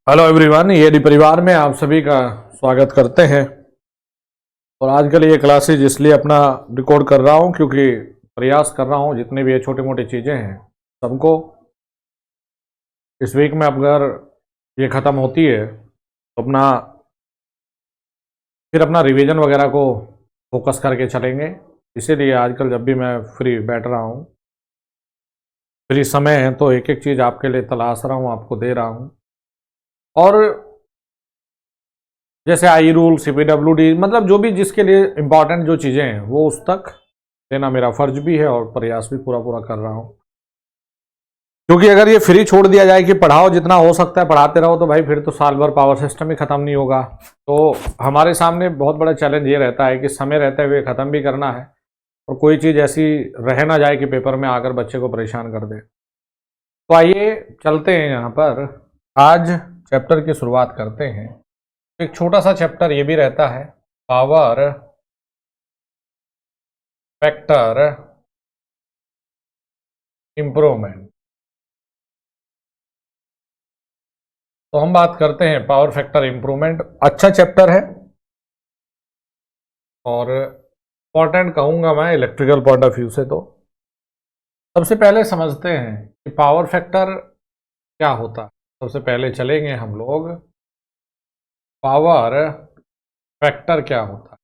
Hello everyone, ये परिवार में आप सभी का स्वागत करते हैं। और आज के लिए क्लासेज इसलिए अपना रिकॉर्ड कर रहा हूँ क्योंकि प्रयास कर रहा हूँ जितने भी ये छोटी मोटी चीज़ें हैं सबको इस वीक में अगर ये ख़त्म होती है तो फिर अपना रिवीजन वगैरह को फोकस करके चलेंगे। इसीलिए आजकल जब भी मैं फ्री बैठ रहा हूँ, फ्री समय है, तो एक एक चीज़ आपके लिए तलाश रहा हूँ, आपको दे रहा हूँ। और जैसे आई रूल, CPWD, मतलब जो भी जिसके लिए इम्पॉर्टेंट जो चीज़ें हैं वो उस तक देना मेरा फर्ज भी है और प्रयास भी पूरा पूरा कर रहा हूँ। क्योंकि अगर ये फ्री छोड़ दिया जाए कि पढ़ाओ जितना हो सकता है पढ़ाते रहो, तो भाई फिर तो साल भर पावर सिस्टम ही ख़त्म नहीं होगा। तो हमारे सामने बहुत बड़ा चैलेंज ये रहता है कि समय रहते हुए ख़त्म भी करना है और कोई चीज़ ऐसी रह ना जाए कि पेपर में आकर बच्चे को परेशान कर दे। तो आइए चलते हैं, यहाँ पर आज चैप्टर की शुरुआत करते हैं। एक छोटा सा चैप्टर ये भी रहता है, पावर फैक्टर इंप्रूवमेंट। तो हम बात करते हैं पावर फैक्टर इंप्रूवमेंट। अच्छा चैप्टर है और इंपॉर्टेंट कहूंगा मैं इलेक्ट्रिकल पॉइंट ऑफ व्यू से। तो सबसे पहले समझते हैं कि पावर फैक्टर क्या होता है। सबसे पहले चलेंगे हम लोग, पावर फैक्टर क्या होता है।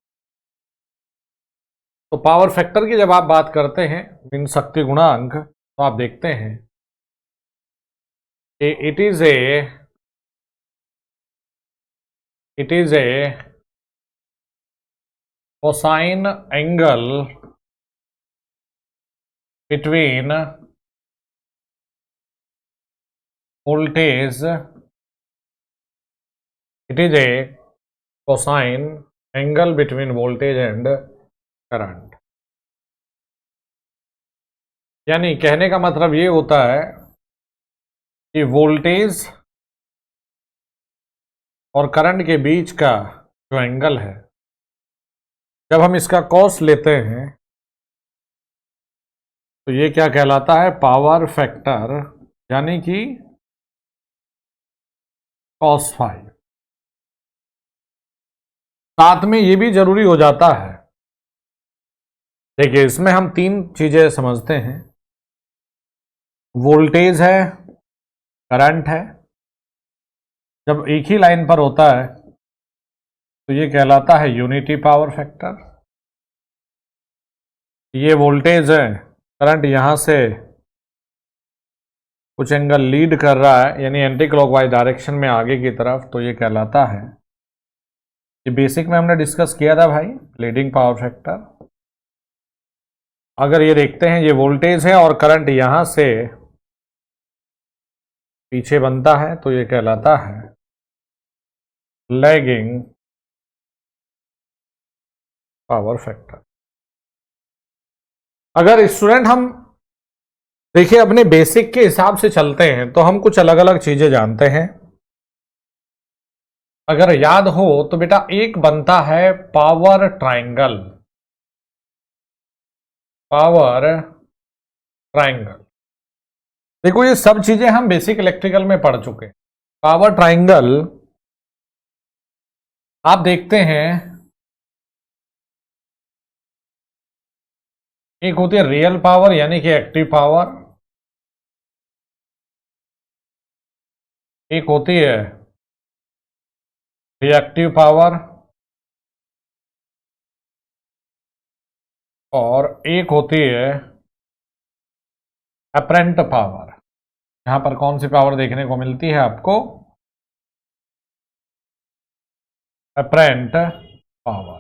तो पावर फैक्टर की जब आप बात करते हैं, मीन शक्ति गुणांक, तो आप देखते हैं कि it is a cosine angle between voltage, it is a cosine angle between voltage and current। यानी कहने का मतलब ये होता है कि वोल्टेज और करंट के बीच का जो एंगल है, जब हम इसका कॉस लेते हैं तो ये क्या कहलाता है, पावर फैक्टर, यानी कि कॉस फाई। साथ में ये भी जरूरी हो जाता है, देखिए इसमें हम तीन चीजें समझते हैं, वोल्टेज है, करंट है। जब एक ही लाइन पर होता है तो ये कहलाता है यूनिटी पावर फैक्टर। ये वोल्टेज है, करंट यहां से कुछ एंगल लीड कर रहा है, यानी एंटी क्लॉकवाइज डायरेक्शन में आगे की तरफ, तो ये कहलाता है, ये बेसिक में हमने डिस्कस किया था भाई, लीडिंग पावर फैक्टर। अगर ये देखते हैं, ये वोल्टेज है और करंट यहां से पीछे बनता है, तो ये कहलाता है लैगिंग पावर फैक्टर। अगर स्टूडेंट हम देखिए अपने बेसिक के हिसाब से चलते हैं तो हम कुछ अलग अलग चीजें जानते हैं। अगर याद हो तो बेटा एक बनता है पावर ट्रायंगल, पावर ट्रायंगल। देखो ये सब चीजें हम बेसिक इलेक्ट्रिकल में पढ़ चुके हैं। पावर ट्रायंगल आप देखते हैं, एक होती है रियल पावर यानी कि एक्टिव पावर, एक होती है रिएक्टिव पावर, और एक होती है अपरेंट पावर। यहां पर कौन सी पावर देखने को मिलती है आपको, अपरेंट पावर।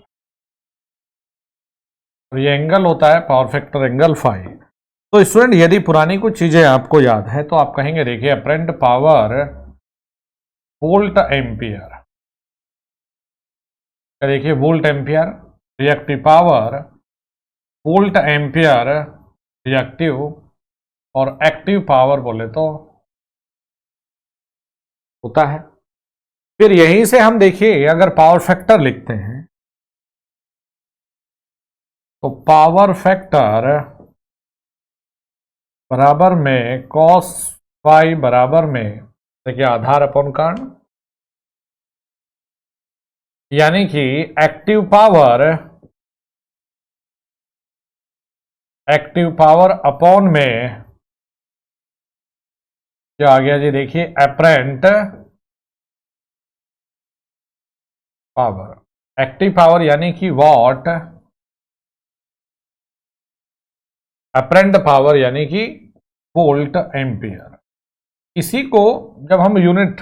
और ये एंगल होता है पावर फैक्टर एंगल फाई। तो स्टूडेंट यदि पुरानी कुछ चीजें आपको याद है तो आप कहेंगे, देखिए अपरेंट पावर वोल्ट एम्पियर, देखिए volt ampere, reactive power volt ampere reactive, और एक्टिव पावर बोले तो होता है। फिर यहीं से हम देखिए अगर पावर फैक्टर लिखते हैं तो पावर फैक्टर बराबर में कॉस फाई बराबर में, देखिए आधार अपॉन कर्ण, यानी कि एक्टिव पावर अपॉन में क्या आ गया जी, देखिए एपरेंट पावर। एक्टिव पावर यानी कि वॉट, एपरेंट पावर यानी कि वोल्ट एम्पियर। इसी को जब हम यूनिट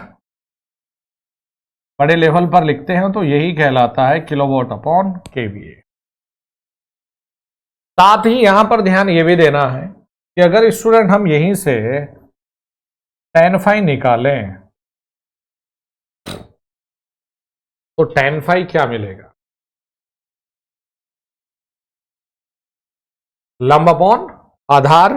बड़े लेवल पर लिखते हैं तो यही कहलाता है किलोवाट अपॉन केवीए। साथ ही यहां पर ध्यान ये भी देना है कि अगर स्टूडेंट हम यहीं से tan फाई निकालें तो tan फाई क्या मिलेगा, लंब अपॉन आधार,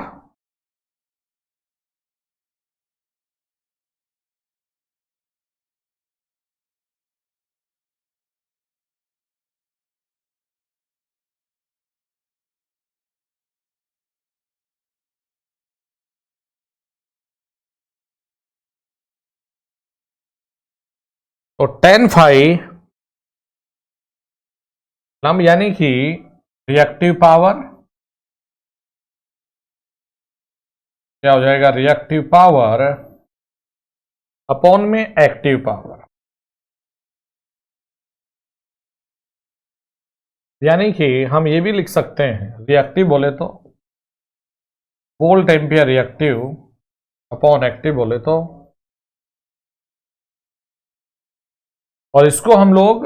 तो tan फाई लंब यानी कि रिएक्टिव पावर, क्या हो जाएगा, रिएक्टिव पावर अपॉन में एक्टिव पावर। यानी कि हम ये भी लिख सकते हैं, रिएक्टिव बोले तो volt ampere reactive upon active बोले तो, और इसको हम लोग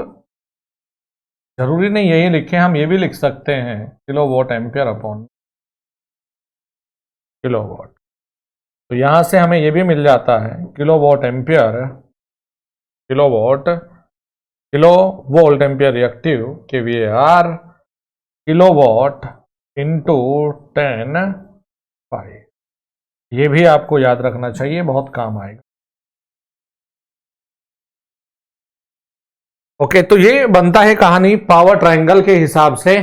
जरूरी नहीं यही लिखें, हम ये भी लिख सकते हैं किलोवाट एम्पियर अपॉन किलोवाट। तो यहां से हमें ये भी मिल जाता है kilowatt ampere, kilowatt, kilo volt ampere reactive KVAR, kilowatt into 10 phi. ये भी आपको याद रखना चाहिए, बहुत काम आएगा। ओके, तो ये बनता है कहानी पावर ट्रायंगल के हिसाब से।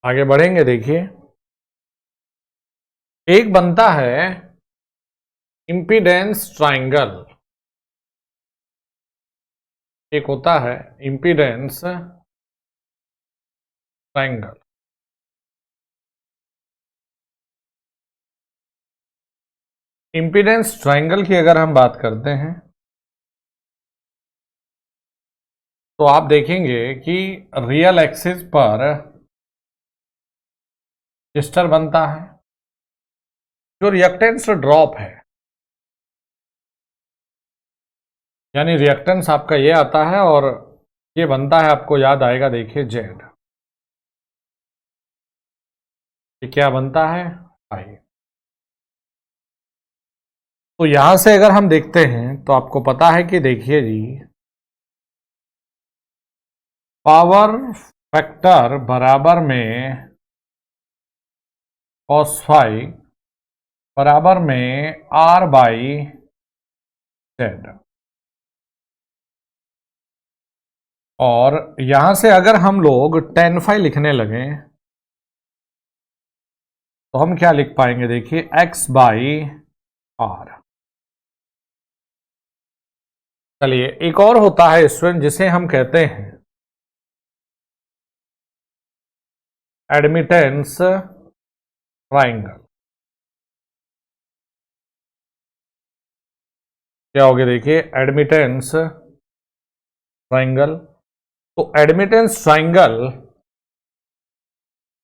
आगे बढ़ेंगे, देखिए एक बनता है इंपीडेंस ट्रायंगल, एक होता है इंपीडेंस ट्रायंगल। इंपीडेंस ट्रायंगल की अगर हम बात करते हैं तो आप देखेंगे कि रियल एक्सिस पर रजिस्टर बनता है, जो रिएक्टेंस ड्रॉप है, यानी रिएक्टेंस आपका ये आता है और ये बनता है, आपको याद आएगा, देखिए जेड, ये क्या बनता है, आई। तो यहां से अगर हम देखते हैं तो आपको पता है कि देखिए जी, पावर फैक्टर बराबर में कॉस फाई बराबर में आर बाई जेड। और यहां से अगर हम लोग tan फाई लिखने लगे तो हम क्या लिख पाएंगे, देखिए x बाई आर। चलिए एक और होता है स्टूडेंट जिसे हम कहते हैं एडमिटेंस ट्रायंगल। क्या हो गया, देखिए एडमिटेंस ट्रायंगल। तो एडमिटेंस ट्रायंगल,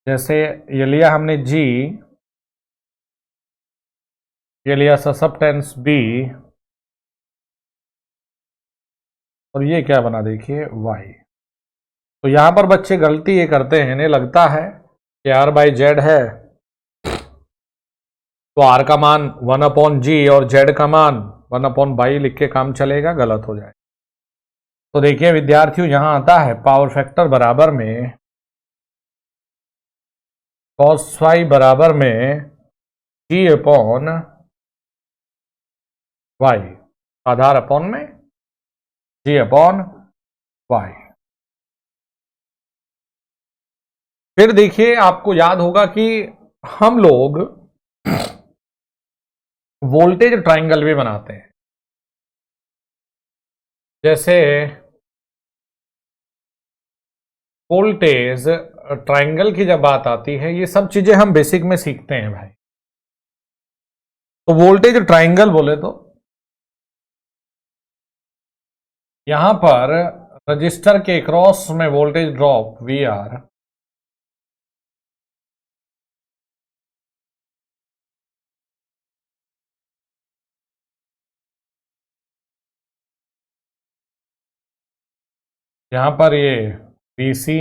जैसे ये लिया हमने G, ये लिया ससेप्टेंस B, और ये क्या बना, देखिए Y। तो यहां पर बच्चे गलती ये करते हैं, इन्हें लगता है कि R बाई जेड है तो R का मान 1 अपॉन जी और Z का मान 1 अपॉन बाई लिख के काम चलेगा, गलत हो जाए। तो देखिए विद्यार्थियों, यहां आता है पावर फैक्टर बराबर में कॉस फाई बराबर में जी अपॉन वाई, आधार अपॉन में जी अपॉन वाई। फिर देखिए आपको याद होगा कि हम लोग वोल्टेज ट्रायंगल भी बनाते हैं। जैसे वोल्टेज ट्रायंगल की जब बात आती है, ये सब चीजें हम बेसिक में सीखते हैं भाई। तो वोल्टेज ट्रायंगल बोले तो यहां पर रजिस्टर के क्रॉस में वोल्टेज ड्रॉप वी आर यहां पर ये वीसी,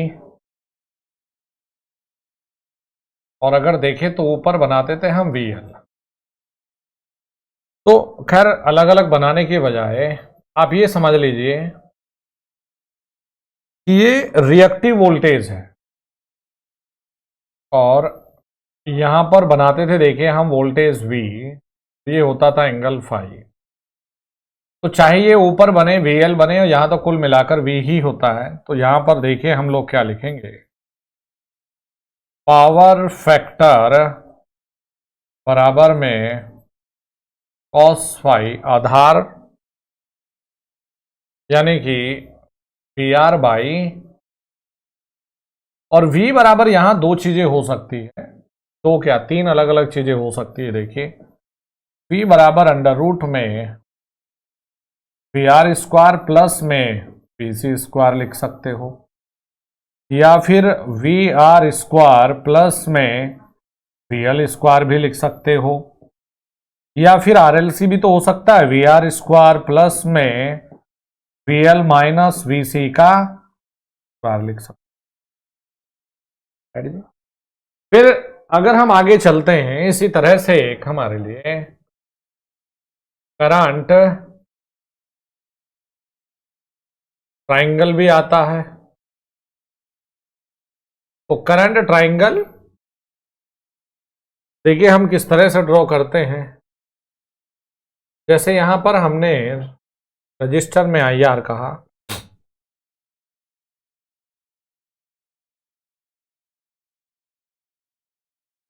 और अगर देखें तो ऊपर बनाते थे हम वीएल। तो खैर अलग अलग बनाने के बजाय आप ये समझ लीजिए कि ये रिएक्टिव वोल्टेज है, और यहां पर बनाते थे देखिए हम वोल्टेज V, ये होता था एंगल फाई। तो चाहे ये ऊपर बने VL बने, और यहां तो कुल मिलाकर V ही होता है। तो यहां पर देखिए हम लोग क्या लिखेंगे, पावर फैक्टर बराबर में कॉस फाई आधार, यानी कि PR बाई, और V बराबर यहां दो चीजें हो सकती है, तो क्या तीन अलग अलग चीजें हो सकती है। देखिए V बराबर अंडर रूट में VR स्क्वायर प्लस में VC स्क्वायर लिख सकते हो, या फिर VR स्क्वायर प्लस में VL स्क्वायर भी लिख सकते हो, या फिर RLC भी तो हो सकता है, VR स्क्वायर प्लस में VL माइनस VC का स्क्वायर लिख सकते हैं। फिर अगर हम आगे चलते हैं, इसी तरह से एक हमारे लिए करंट ट्रायंगल भी आता है। तो करंट ट्रायंगल देखिए हम किस तरह से ड्रॉ करते हैं। जैसे यहां पर हमने रजिस्टर में IR कहा,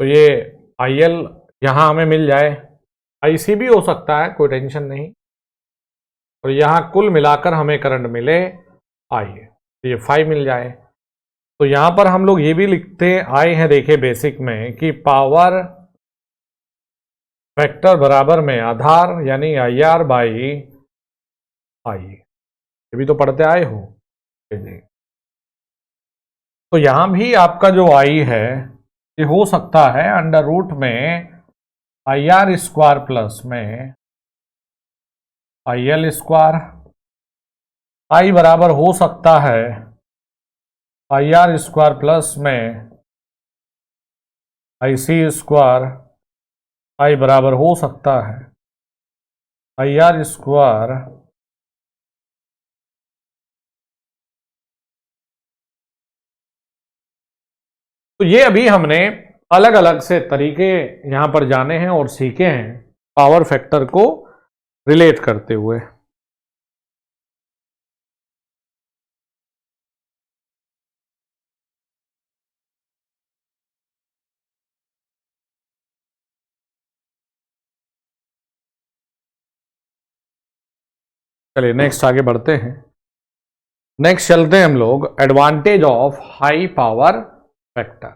तो ये IL यहां हमें मिल जाए, IC भी हो सकता है, कोई टेंशन नहीं, और यहां कुल मिलाकर हमें करंट मिले I, ये 5 मिल जाए। तो यहां पर हम लोग ये भी लिखते आए हैं देखिए बेसिक में कि पावर फैक्टर बराबर में आधार, यानी IR बाई I, ये भी तो पढ़ते आए हो जी। तो यहां भी आपका जो I है ये हो सकता है अंडर रूट में IR स्क्वायर प्लस में IL स्क्वायर। I बराबर हो सकता है IR स्क्वायर प्लस में IC स्क्वायर। I बराबर हो सकता है IR स्क्वायर तो ये अभी हमने अलग अलग से तरीके यहां पर जाने हैं और सीखे हैं पावर फैक्टर को रिलेट करते हुए। चलिए नेक्स्ट आगे बढ़ते हैं। नेक्स्ट चलते हैं हम लोग advantage of high power factor.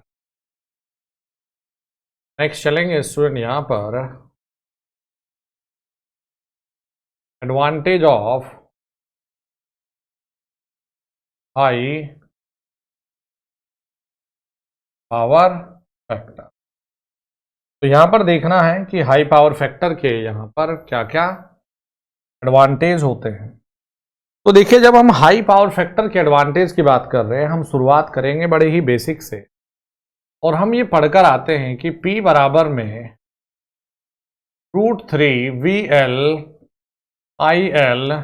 Next चलेंगे स्टूडेंट यहां पर advantage of high power factor. तो यहां पर देखना है कि हाई पावर फैक्टर के यहां पर क्या क्या एडवांटेज होते हैं। तो देखिए जब हम हाई पावर फैक्टर के एडवांटेज की बात कर रहे हैं, हम शुरुआत करेंगे बड़े ही बेसिक से, और हम ये पढ़कर आते हैं कि P बराबर में √3 VL IL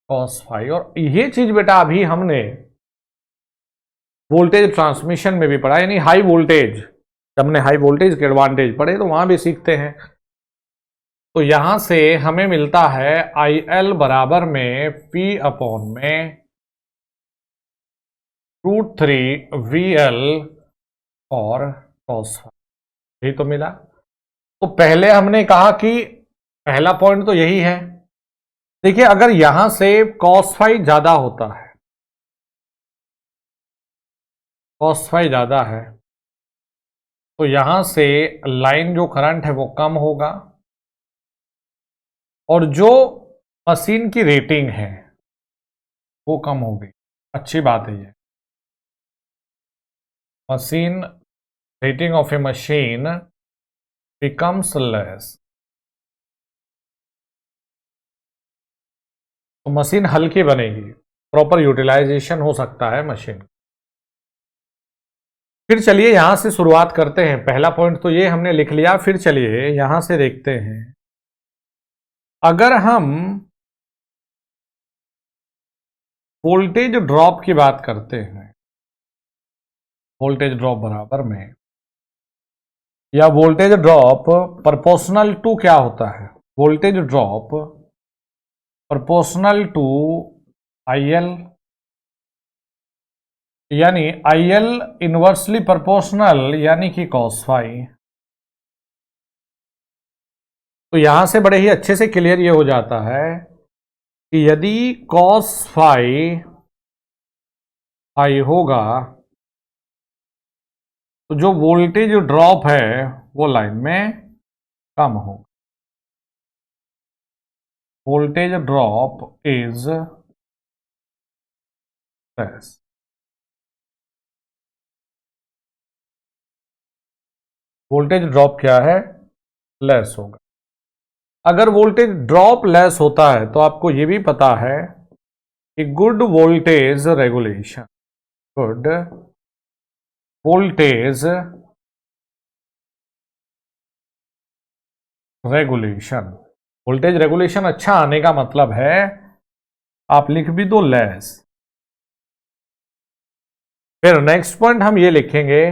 cos फाई। और ये चीज बेटा अभी हमने वोल्टेज ट्रांसमिशन में भी पढ़ा, यानी हाई वोल्टेज, जब हमने हाई वोल्टेज के एडवांटेज पढ़े तो वहां भी सीखते हैं। तो यहां से हमें मिलता है IL बराबर में P अपॉन में √3 VL और cos फाई, यही तो मिला। तो पहले हमने कहा कि पहला पॉइंट तो यही है। देखिए अगर यहां से cos फाई ज्यादा होता है, cos फाई ज्यादा है, तो यहां से लाइन जो करंट है वो कम होगा और जो मशीन की रेटिंग है वो कम होगी। अच्छी बात है ये। Machine rating of A machine becomes less, तो मशीन हल्की बनेगी, प्रॉपर यूटिलाइजेशन हो सकता है मशीन। फिर चलिए यहां से शुरुआत करते हैं। पहला पॉइंट तो ये हमने लिख लिया। फिर चलिए यहां से देखते हैं, अगर हम वोल्टेज ड्रॉप की बात करते हैं, वोल्टेज ड्रॉप बराबर में, या वोल्टेज ड्रॉप प्रोपोर्शनल टू क्या होता है, voltage drop proportional to IL, यानी IL इनवर्सली प्रोपोर्शनल यानी कि cos फाई। तो यहां से बड़े ही अच्छे से क्लियर ये हो जाता है कि यदि cos फाई होगा तो जो वोल्टेज ड्रॉप है वो लाइन में कम होगा। Voltage drop is less. Voltage drop क्या है, लेस होगा। अगर वोल्टेज ड्रॉप लेस होता है तो आपको यह भी पता है कि good voltage regulation, good voltage regulation, voltage regulation अच्छा आने का मतलब है, आप लिख भी दो लेस। फिर नेक्स्ट पॉइंट हम ये लिखेंगे,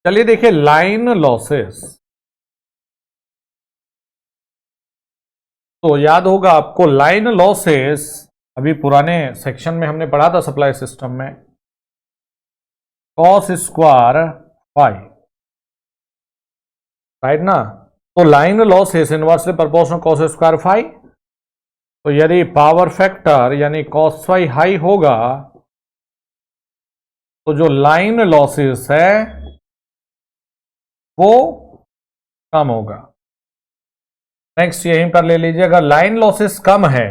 चलिए देखिए लाइन लॉसेस। तो याद होगा आपको लाइन लॉसेस, अभी पुराने सेक्शन में हमने पढ़ा था सप्लाई सिस्टम में, cos स्क्वायर फाई, राइट ना। तो line losses inversely proportional cos square phi. तो यदि पावर फैक्टर यानी cos फाई हाई होगा तो जो लाइन लॉसेस है वो कम होगा। नेक्स्ट यहीं पर ले लीजिए, अगर लाइन लॉसेस कम है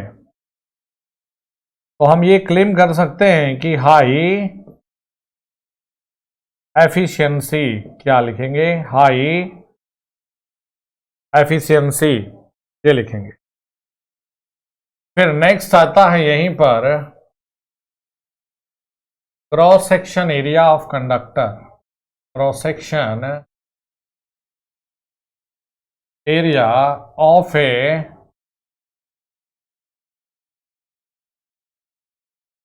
तो हम ये क्लेम कर सकते हैं कि हाई एफिशिएंसी, क्या लिखेंगे, हाई एफिशिएंसी, ये लिखेंगे। फिर नेक्स्ट आता है यहीं पर cross section area of conductor, cross section area of a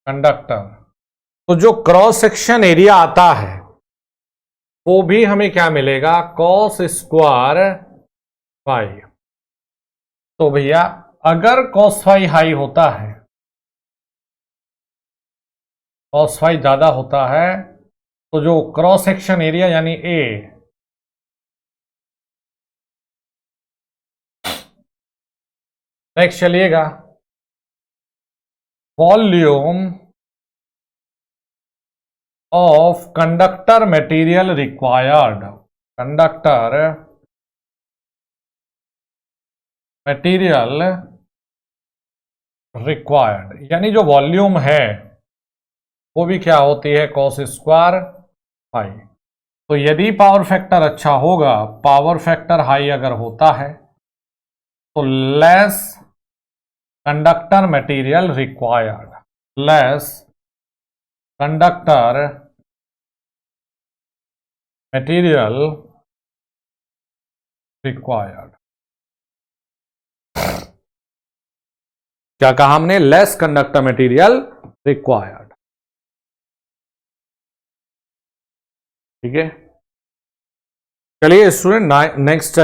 conductor. तो जो क्रॉस सेक्शन एरिया आता है वो भी हमें क्या मिलेगा, cos स्क्वायर फाई। तो भैया अगर cos फाई हाई होता है, cos फाई ज्यादा होता है, तो जो क्रॉस सेक्शन एरिया यानी ए, नेक्स्ट चलिएगा, volume of conductor material required, conductor material required, यानी जो वॉल्यूम है वो भी क्या होती है, cos स्क्वायर फाई। तो यदि पावर फैक्टर अच्छा होगा, पावर फैक्टर हाई अगर होता है तो less conductor material required, less conductor material required. क्या कहा हमने, लेस कंडक्टर मटेरियल रिक्वायर्ड। ठीक है, चलिए स्टूडेंट नेक्स्ट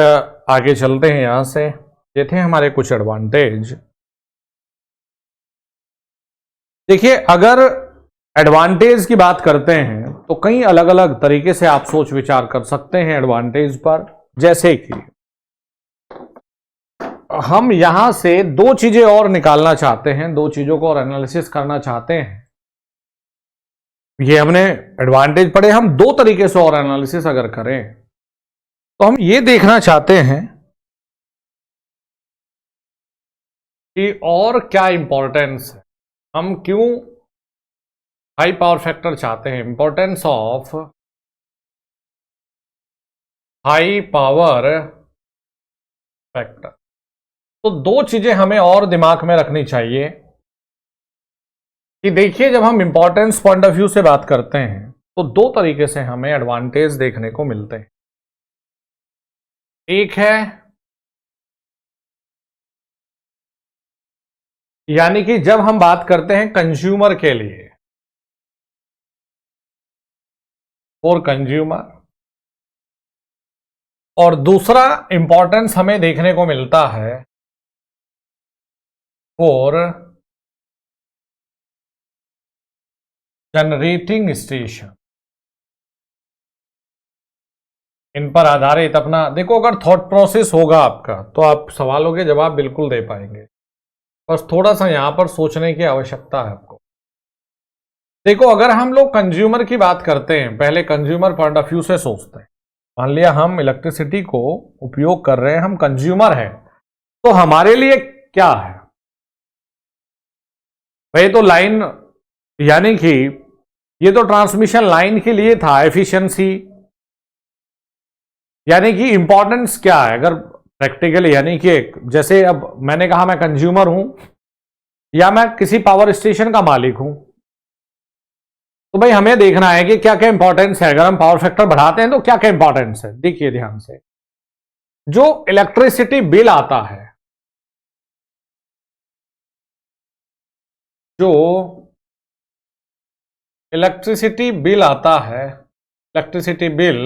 आगे चलते हैं। यहां से ये थे हमारे कुछ एडवांटेज। देखिए अगर एडवांटेज की बात करते हैं तो कई अलग अलग तरीके से आप सोच विचार कर सकते हैं एडवांटेज पर। जैसे कि हम यहां से दो चीजें और निकालना चाहते हैं, दो चीजों को और एनालिसिस करना चाहते हैं। ये हमने एडवांटेज पढ़े, हम दो तरीके से और एनालिसिस अगर करें तो हम ये देखना चाहते हैं कि और क्या इंपॉर्टेंस है, हम क्यों हाई पावर फैक्टर चाहते हैं, importance of high power factor. तो दो चीजें हमें और दिमाग में रखनी चाहिए कि देखिए, जब हम इंपॉर्टेंस पॉइंट ऑफ व्यू से बात करते हैं तो दो तरीके से हमें एडवांटेज देखने को मिलते हैं। एक है यानी कि जब हम बात करते हैं कंज्यूमर के लिए, फॉर कंज्यूमर, और दूसरा इंपॉर्टेंस हमें देखने को मिलता है फॉर जनरेटिंग स्टेशन। इन पर आधारित अपना देखो, अगर थॉट प्रोसेस होगा आपका तो आप सवालों के जवाब बिल्कुल दे पाएंगे। बस थोड़ा सा यहां पर सोचने की आवश्यकता है आपको। देखो, अगर हम लोग कंज्यूमर की बात करते हैं, पहले कंज्यूमर पॉइंट ऑफ व्यू से सोचते हैं। मान लिया हम इलेक्ट्रिसिटी को उपयोग कर रहे हैं, हम कंज्यूमर हैं, तो हमारे लिए क्या है भाई? तो लाइन, यानी कि ये तो ट्रांसमिशन लाइन के लिए था, एफिशिएंसी, यानी कि इंपॉर्टेंस क्या है अगर प्रैक्टिकली, यानी कि जैसे अब मैंने कहा मैं कंज्यूमर हूं या मैं किसी पावर स्टेशन का मालिक हूं, तो भाई हमें देखना है कि क्या क्या इंपॉर्टेंस है। अगर हम पावर फैक्टर बढ़ाते हैं तो क्या क्या इंपॉर्टेंस है। देखिए ध्यान से, जो इलेक्ट्रिसिटी बिल आता है, जो इलेक्ट्रिसिटी बिल आता है, electricity bill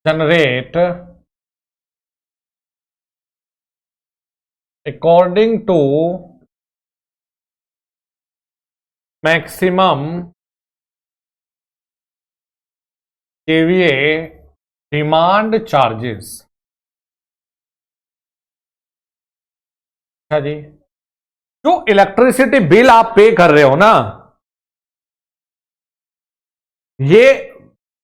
generate according to maximum KVA demand charges. अच्छा जी, जो इलेक्ट्रिसिटी बिल आप पे कर रहे हो ना, ये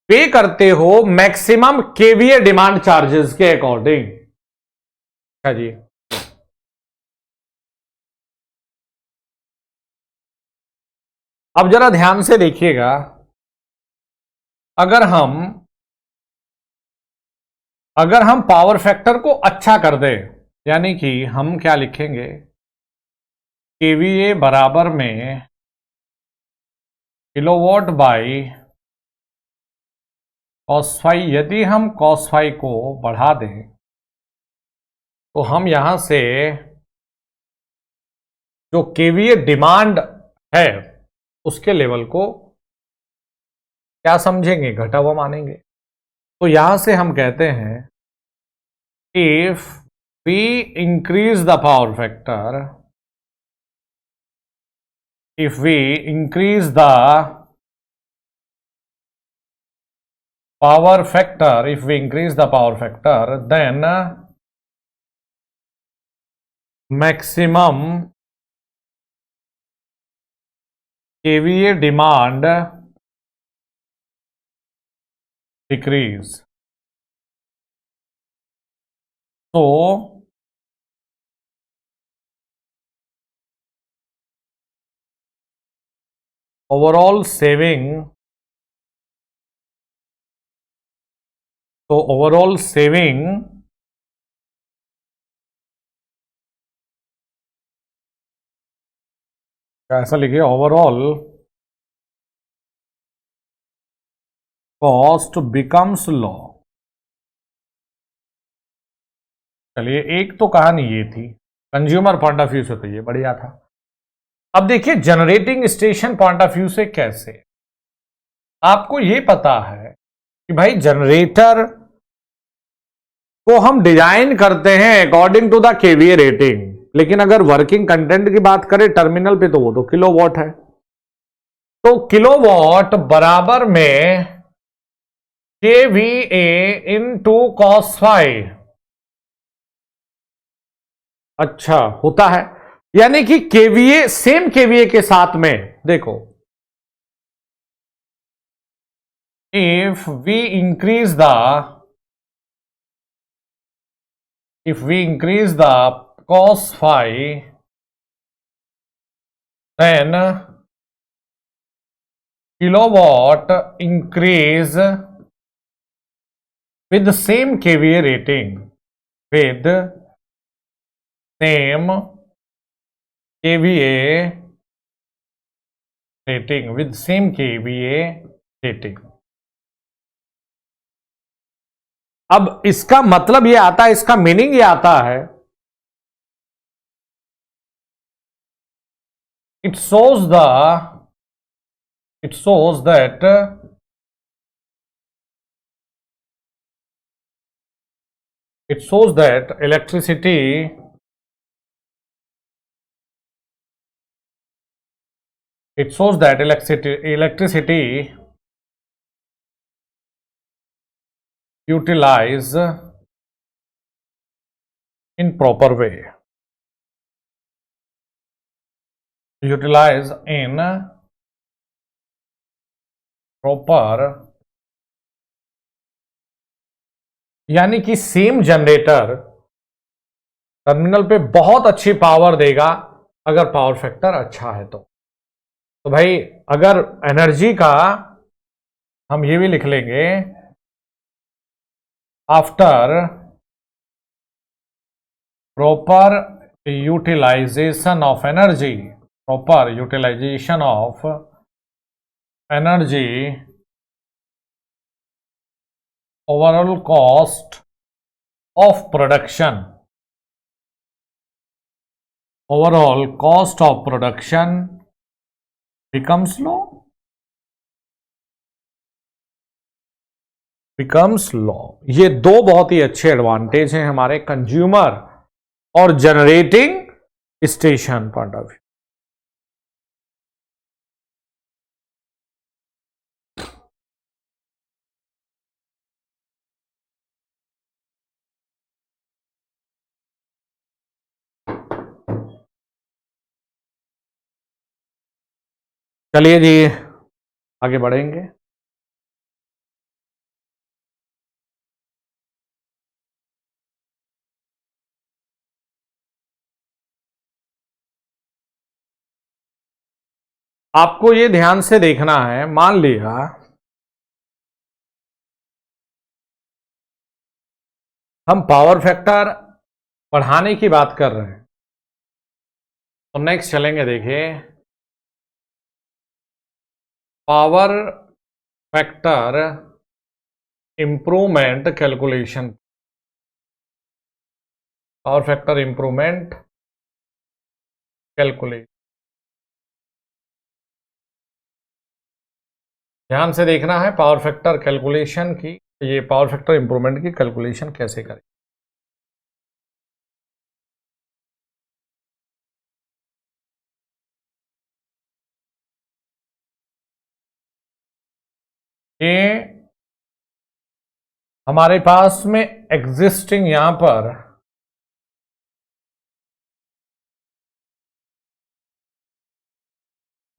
पे करते हो मैक्सिमम केवीए डिमांड चार्जेस के अकॉर्डिंग। अच्छा जी, अब जरा ध्यान से देखिएगा, अगर हम पावर फैक्टर को अच्छा कर दें, यानी कि हम क्या लिखेंगे, केवीए बराबर में किलोवाट बाई कॉस फाई। यदि हम कॉस फाई को बढ़ा दें तो हम यहां से जो केवीए डिमांड है उसके लेवल को क्या समझेंगे, घटा हुआ मानेंगे। तो यहां से हम कहते हैं if we increase the power factor, if we increase the power factor, if we increase the power factor, then maximum KVA demand decrease. So overall saving, ऐसा लिखिए, ओवरऑल कॉस्ट बिकम्स लो। चलिए, एक तो कहानी ये थी कंज्यूमर पॉइंट ऑफ व्यू से, तो ये बढ़िया था। अब देखिए generating station point of view से कैसे। आपको ये पता है कि भाई जनरेटर को हम डिजाइन करते हैं according to the KVA rating, लेकिन अगर वर्किंग कंटेंट की बात करें टर्मिनल पे तो वो तो किलोवाट है। तो किलोवाट बराबर में KVA इंटू cos फाई। अच्छा होता है, यानी कि KVA सेम KVA के साथ में देखो, if we increase the cos phi, then kilowatt increase with the same KVA rating, with same KVA rating, with same KVA rating। अब इसका मतलब ये आता है, इसका मीनिंग ये आता है, it shows that electricity utilize in proper way, utilize in proper, यानी कि सेम जनरेटर टर्मिनल पे बहुत अच्छी पावर देगा अगर पावर फैक्टर अच्छा है। तो भाई अगर एनर्जी का हम ये भी लिख लेंगे, after proper utilization of energy, proper utilization of energy, overall cost of production, overall cost of production becomes low, ये दो बहुत ही अच्छे एडवांटेज हैं हमारे कंज्यूमर और generating station point of view. चलिए जी आगे बढ़ेंगे। आपको ये ध्यान से देखना है, मान लिया हम पावर फैक्टर बढ़ाने की बात कर रहे हैं, तो नेक्स्ट चलेंगे, देखिए power factor improvement calculation, power factor improvement calculation. ध्यान से देखना है पावर फैक्टर कैलकुलेशन की, ये पावर फैक्टर इंप्रूवमेंट की कैलकुलेशन कैसे करें। ये हमारे पास में एग्जिस्टिंग यहां पर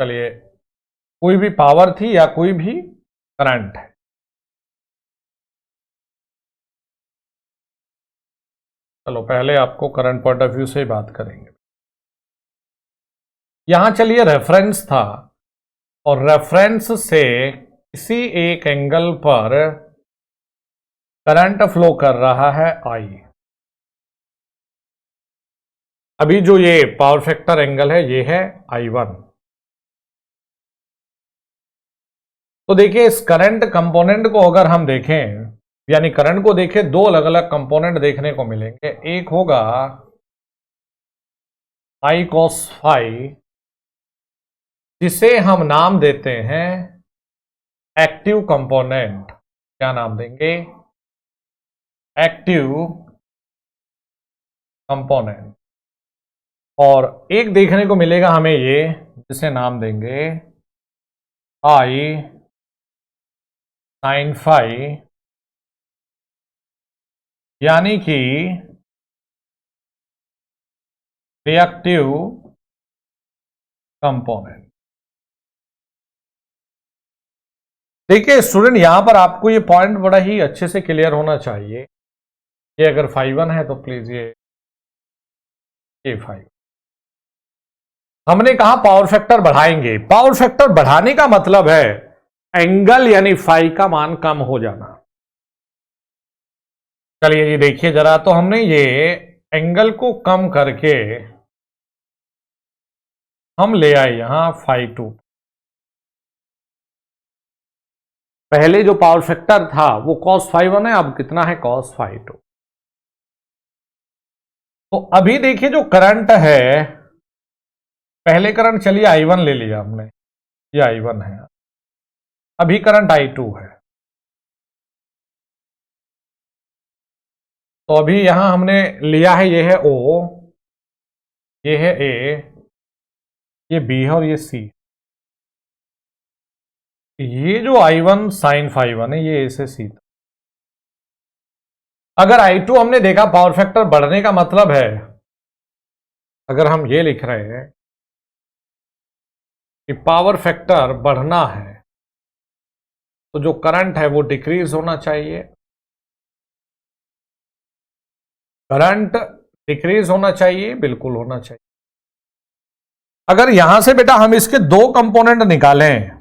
चलिए कोई भी पावर थी या कोई भी करंट है, चलो पहले आपको करंट पॉइंट ऑफ व्यू से ही बात करेंगे। यहां चलिए रेफरेंस था और रेफरेंस से किसी एक एंगल पर करंट फ्लो कर रहा है I। अभी जो ये पावर फैक्टर एंगल है ये है I1। तो देखिए इस करंट कंपोनेंट को अगर हम देखें, यानी करंट को देखें, दो अलग अलग कंपोनेंट देखने को मिलेंगे। एक होगा I cos phi, जिसे हम नाम देते हैं एक्टिव कंपोनेंट। क्या नाम देंगे? Active component. और एक देखने को मिलेगा हमें ये, जिसे नाम देंगे I sin phi, यानी कि रिएक्टिव कंपोनेंट। देखिए स्टूडेंट, यहां पर आपको ये पॉइंट बड़ा ही अच्छे से क्लियर होना चाहिए। ये अगर phi 1 है तो प्लीज ये phi, हमने कहा पावर फैक्टर बढ़ाएंगे। पावर फैक्टर बढ़ाने का मतलब है एंगल यानी फाई का मान कम हो जाना। चलिए ये देखिए जरा, तो हमने ये एंगल को कम करके हम ले आए यहां phi 2। पहले जो पावर फैक्टर था वो cos phi 1 है, अब कितना है cos phi 2। तो अभी देखिए जो करंट है, पहले करंट चलिए I1 ले लिया हमने, ये I1 है, अभी करंट I2 है। तो अभी यहां हमने लिया है, ये है O, ये है A, ये B है और ये C। ये जो I1 sin phi 1 है ये A से C। अगर I2 हमने देखा पावर फैक्टर बढ़ने का मतलब है, अगर हम ये लिख रहे हैं कि पावर फैक्टर बढ़ना है तो जो करंट है वो डिक्रीज होना चाहिए। करंट डिक्रीज होना चाहिए, बिल्कुल होना चाहिए। अगर यहां से बेटा हम इसके दो कंपोनेंट निकालें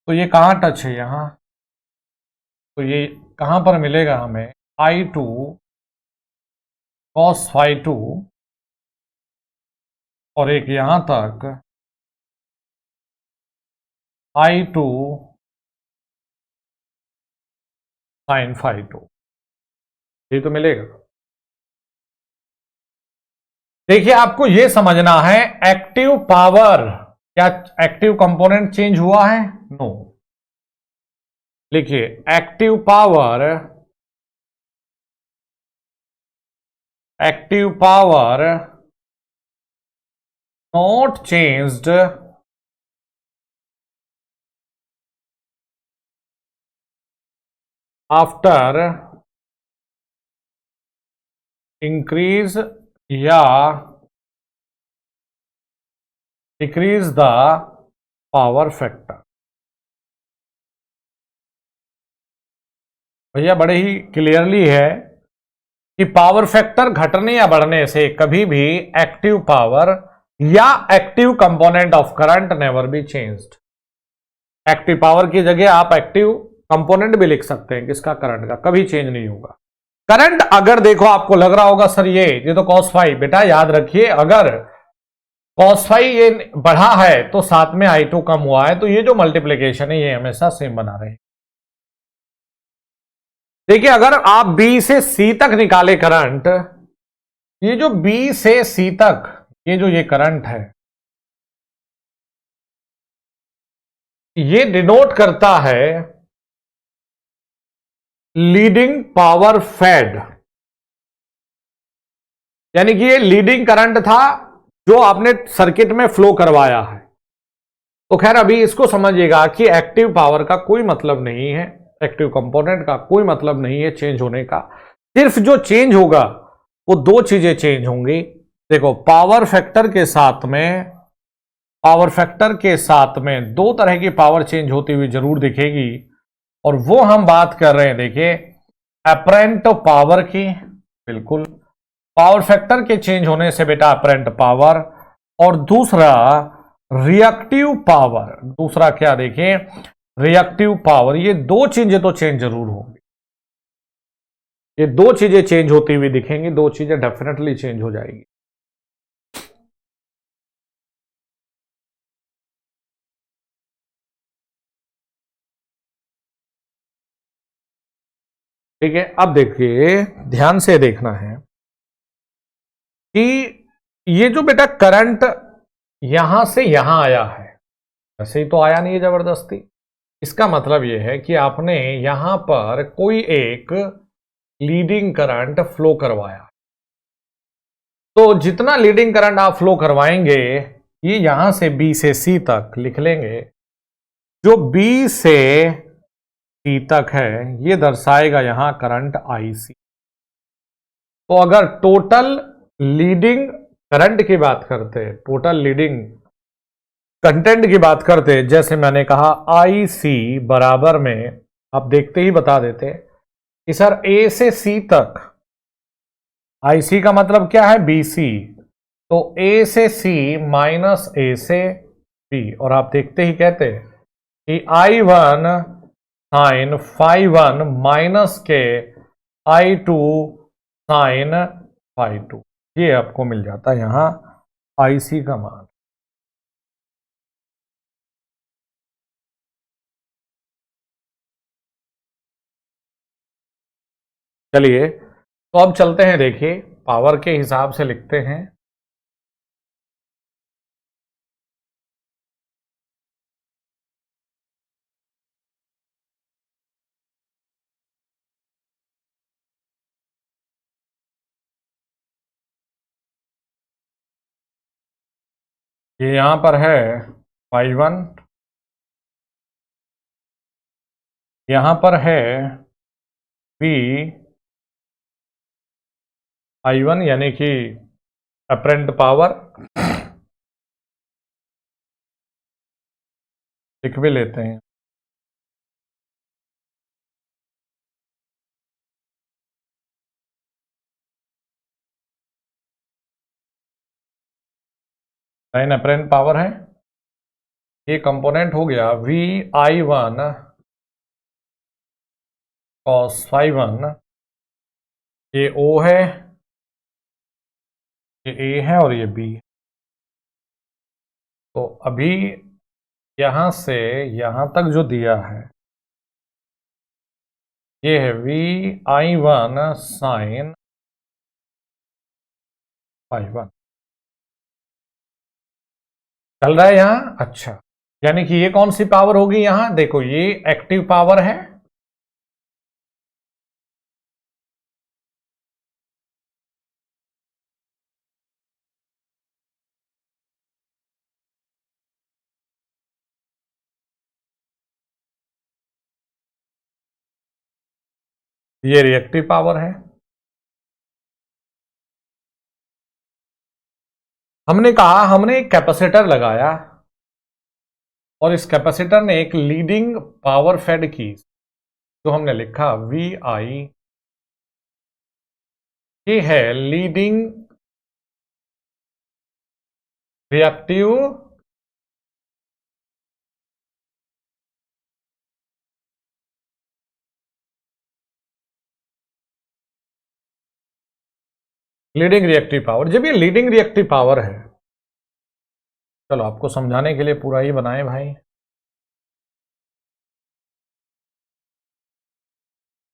तो ये कहां टच है यहां, तो ये कहां पर मिलेगा हमें I2 cos phi 2 और एक यहां तक I2 sin phi 2, ये तो मिलेगा। देखिए आपको यह समझना है एक्टिव पावर, क्या एक्टिव कंपोनेंट चेंज हुआ है? नो। लिखिए active power, active power not changed after increase या डिक्रीज द पावर फैक्टर। भैया बड़े ही क्लियरली है कि पावर फैक्टर घटने या बढ़ने से कभी भी एक्टिव पावर या active component of current never be changed. Active power की जगह आप एक्टिव कंपोनेंट भी लिख सकते हैं, किसका? करंट का। कभी चेंज नहीं होगा करंट। अगर देखो आपको लग रहा होगा सर ये तो cos phi, बेटा याद रखिए अगर cos phi ये बढ़ा है तो साथ में I2 कम हुआ है, तो ये जो मल्टीप्लीकेशन है ये हमेशा सेम बना रहे। देखिए अगर आप B से C तक निकाले करंट, ये जो B से C तक ये करंट है, ये डिनोट करता है लीडिंग पावर फेड, यानी कि ये लीडिंग करंट था जो आपने सर्किट में फ्लो करवाया है। तो खैर अभी इसको समझिएगा कि एक्टिव पावर का कोई मतलब नहीं है, एक्टिव कंपोनेंट का कोई मतलब नहीं है चेंज होने का। सिर्फ जो चेंज होगा वो दो चीजें चेंज होंगी। देखो पावर फैक्टर के साथ में दो तरह की पावर चेंज होती हुई जरूर दिखेगी, और वो हम बात कर रहे हैं देखिए अपरेंट पावर की। बिल्कुल पावर फैक्टर के चेंज होने से बेटा अपरेंट पावर, और दूसरा रिएक्टिव पावर। दूसरा क्या देखिए रिएक्टिव पावर। ये दो चीजें तो चेंज जरूर होंगी, ये दो चीजें चेंज होती हुई दिखेंगी, दो चीजें डेफिनेटली चेंज हो जाएगी। ठीक है, अब देखिए ध्यान से देखना है कि ये जो बेटा करंट यहां से यहां आया है, ऐसे ही तो आया नहीं है जबरदस्ती। इसका मतलब यह है कि आपने यहां पर कोई एक लीडिंग करंट फ्लो करवाया, तो जितना लीडिंग करंट आप फ्लो करवाएंगे ये यहां से B से C तक लिख लेंगे जो बी से सी तक है ये दर्शाएगा यहां करंट आईसी। तो अगर टोटल लीडिंग करंट की बात करते हैं, टोटल लीडिंग कंटेंट की बात करते हैं, जैसे मैंने कहा आईसी बराबर में, आप देखते ही बता देते कि सर ए से सी तक, आईसी का मतलब क्या है बीसी, तो ए से सी माइनस ए से बी, और आप देखते ही कहते कि I one sine phi one minus के I two sine phi two, ये आपको मिल जाता है यहां आईसी का मान। चलिए तो अब चलते हैं, देखिए पावर के हिसाब से लिखते हैं। ये यहां पर है फाई वन, यहां पर है वी आई वन यानी कि अपरेंट पावर, लिख भी लेते हैं। लाइन अपरेंट पावर है, ये कंपोनेंट हो गया V I one cos phi one, ये ओ है, ये ए है और ये बी। तो अभी यहां से यहां तक जो दिया है ये है V I one sine phi one, चल रहा है यहां। अच्छा, यानी कि ये कौन सी पावर होगी, यहां देखो ये एक्टिव पावर है, ये रिएक्टिव पावर है। हमने कहा हमने एक कैपेसिटर लगाया और इस कैपेसिटर ने एक लीडिंग पावर फेड की, जो हमने लिखा वी आई, ये है leading reactive leading reactive power. जब ये लीडिंग रिएक्टिव पावर है, चलो आपको समझाने के लिए पूरा ही बनाए भाई,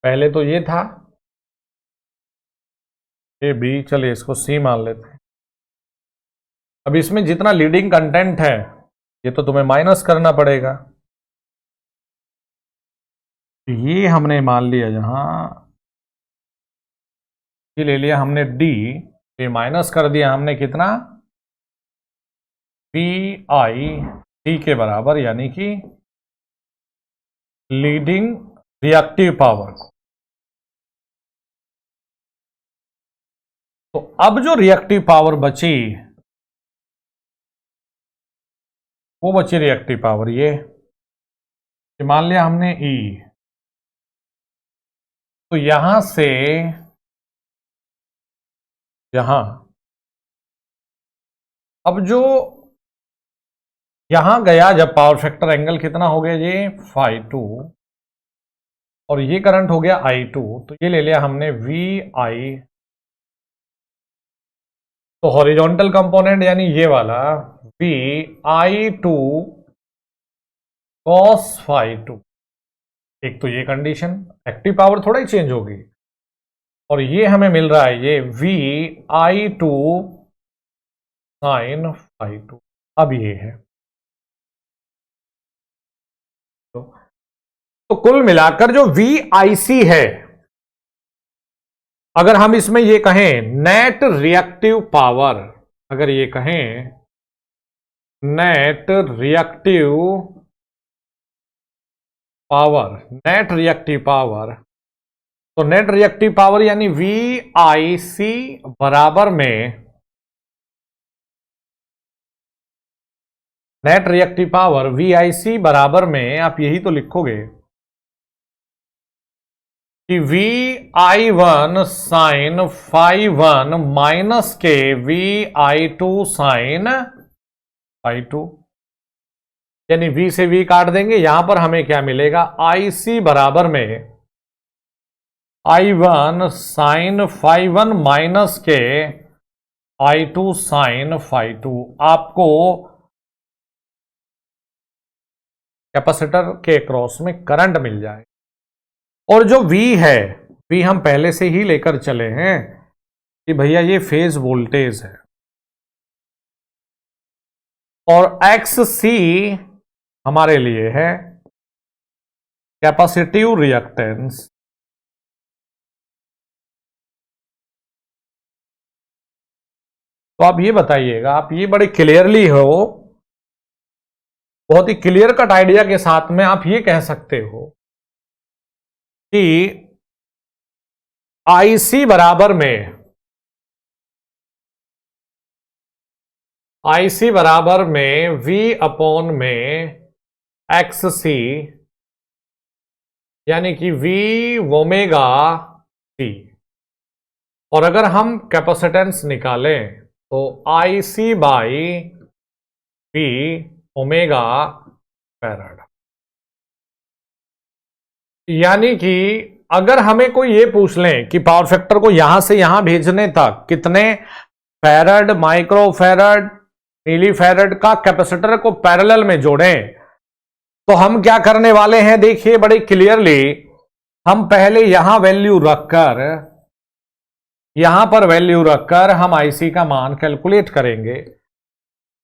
पहले तो ये था ए बी, चलिए इसको सी मान लेते हैं। अब इसमें जितना लीडिंग कंटेंट है ये तो तुम्हें माइनस करना पड़ेगा, ये हमने मान लिया यहां, ये ले लिया हमने डी, ये माइनस कर दिया हमने कितना, पी आई डी के बराबर, यानी कि लीडिंग रिएक्टिव पावर को। तो अब जो रिएक्टिव पावर बची वो बची रिएक्टिव पावर, ये मान लिया हमने ई, तो यहां से यहां, अब जो यहां गया जब पावर फैक्टर एंगल कितना हो गया, ये फाई टू, और ये करंट हो गया आई टू, तो ये ले लिया हमने वी आई, तो हॉरिजॉन्टल कंपोनेंट यानी ये वाला V I two cos phi two, एक तो ये कंडीशन, एक्टिव पावर थोड़ा ही चेंज होगी, और ये हमें मिल रहा है ये V I two sine phi two. अब ये है तो कुल मिलाकर जो वी आई सी है, अगर हम इसमें ये कहें नेट रिएक्टिव पावर, अगर ये कहें net reactive power, net reactive power, तो नेट रिएक्टिव पावर यानी VIC बराबर में, नेट रिएक्टिव पावर VIC बराबर में आप यही तो लिखोगे कि VI1 साइन φ1 माइनस के VI2 साइन φ2, यानी V से V काट देंगे, यहां पर हमें क्या मिलेगा, IC बराबर में I1 साइन φ1 माइनस के I2 साइन φ2। आपको कैपेसिटर के क्रॉस में करंट मिल जाए। और जो V है, V हम पहले से ही लेकर चले हैं कि भैया ये फेज वोल्टेज है, और XC हमारे लिए है कैपेसिटिव रिएक्टेंस। तो आप ये बताइएगा, आप ये बड़े क्लियरली हो, बहुत ही क्लियर कट आइडिया के साथ में आप ये कह सकते हो कि IC बराबर में, IC बराबर में V अपॉन में XC, यानी कि V ओमेगा C। और अगर हम कैपेसिटेंस निकालें तो IC by V omega farad. यानी कि अगर हमें कोई ये पूछ लें कि पावर फैक्टर को यहां से यहां भेजने तक कितने फैराड, माइक्रो फैराड, मिली फैराड का कैपेसिटर को पैरेलल में जोड़ें, तो हम क्या करने वाले हैं, देखिए बड़े क्लियरली, हम पहले यहां वैल्यू रखकर, यहां पर वैल्यू रखकर हम IC का मान कैलकुलेट करेंगे।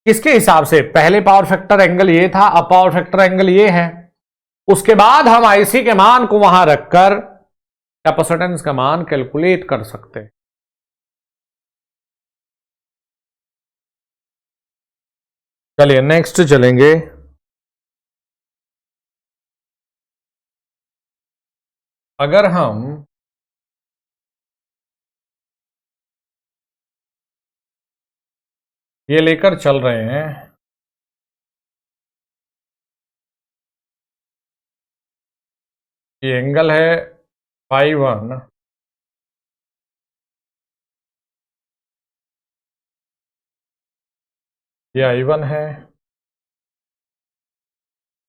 किसके हिसाब से, पहले पावर फैक्टर एंगल ये था, अब पावर फैक्टर एंगल ये है। उसके बाद हम IC के मान को वहां रखकर कैपेसिटेंस का मान कैलकुलेट कर सकते हैं। चलिए नेक्स्ट चलेंगे। अगर हम ये लेकर चल रहे हैं, ये एंगल है φ1, ये I1 है,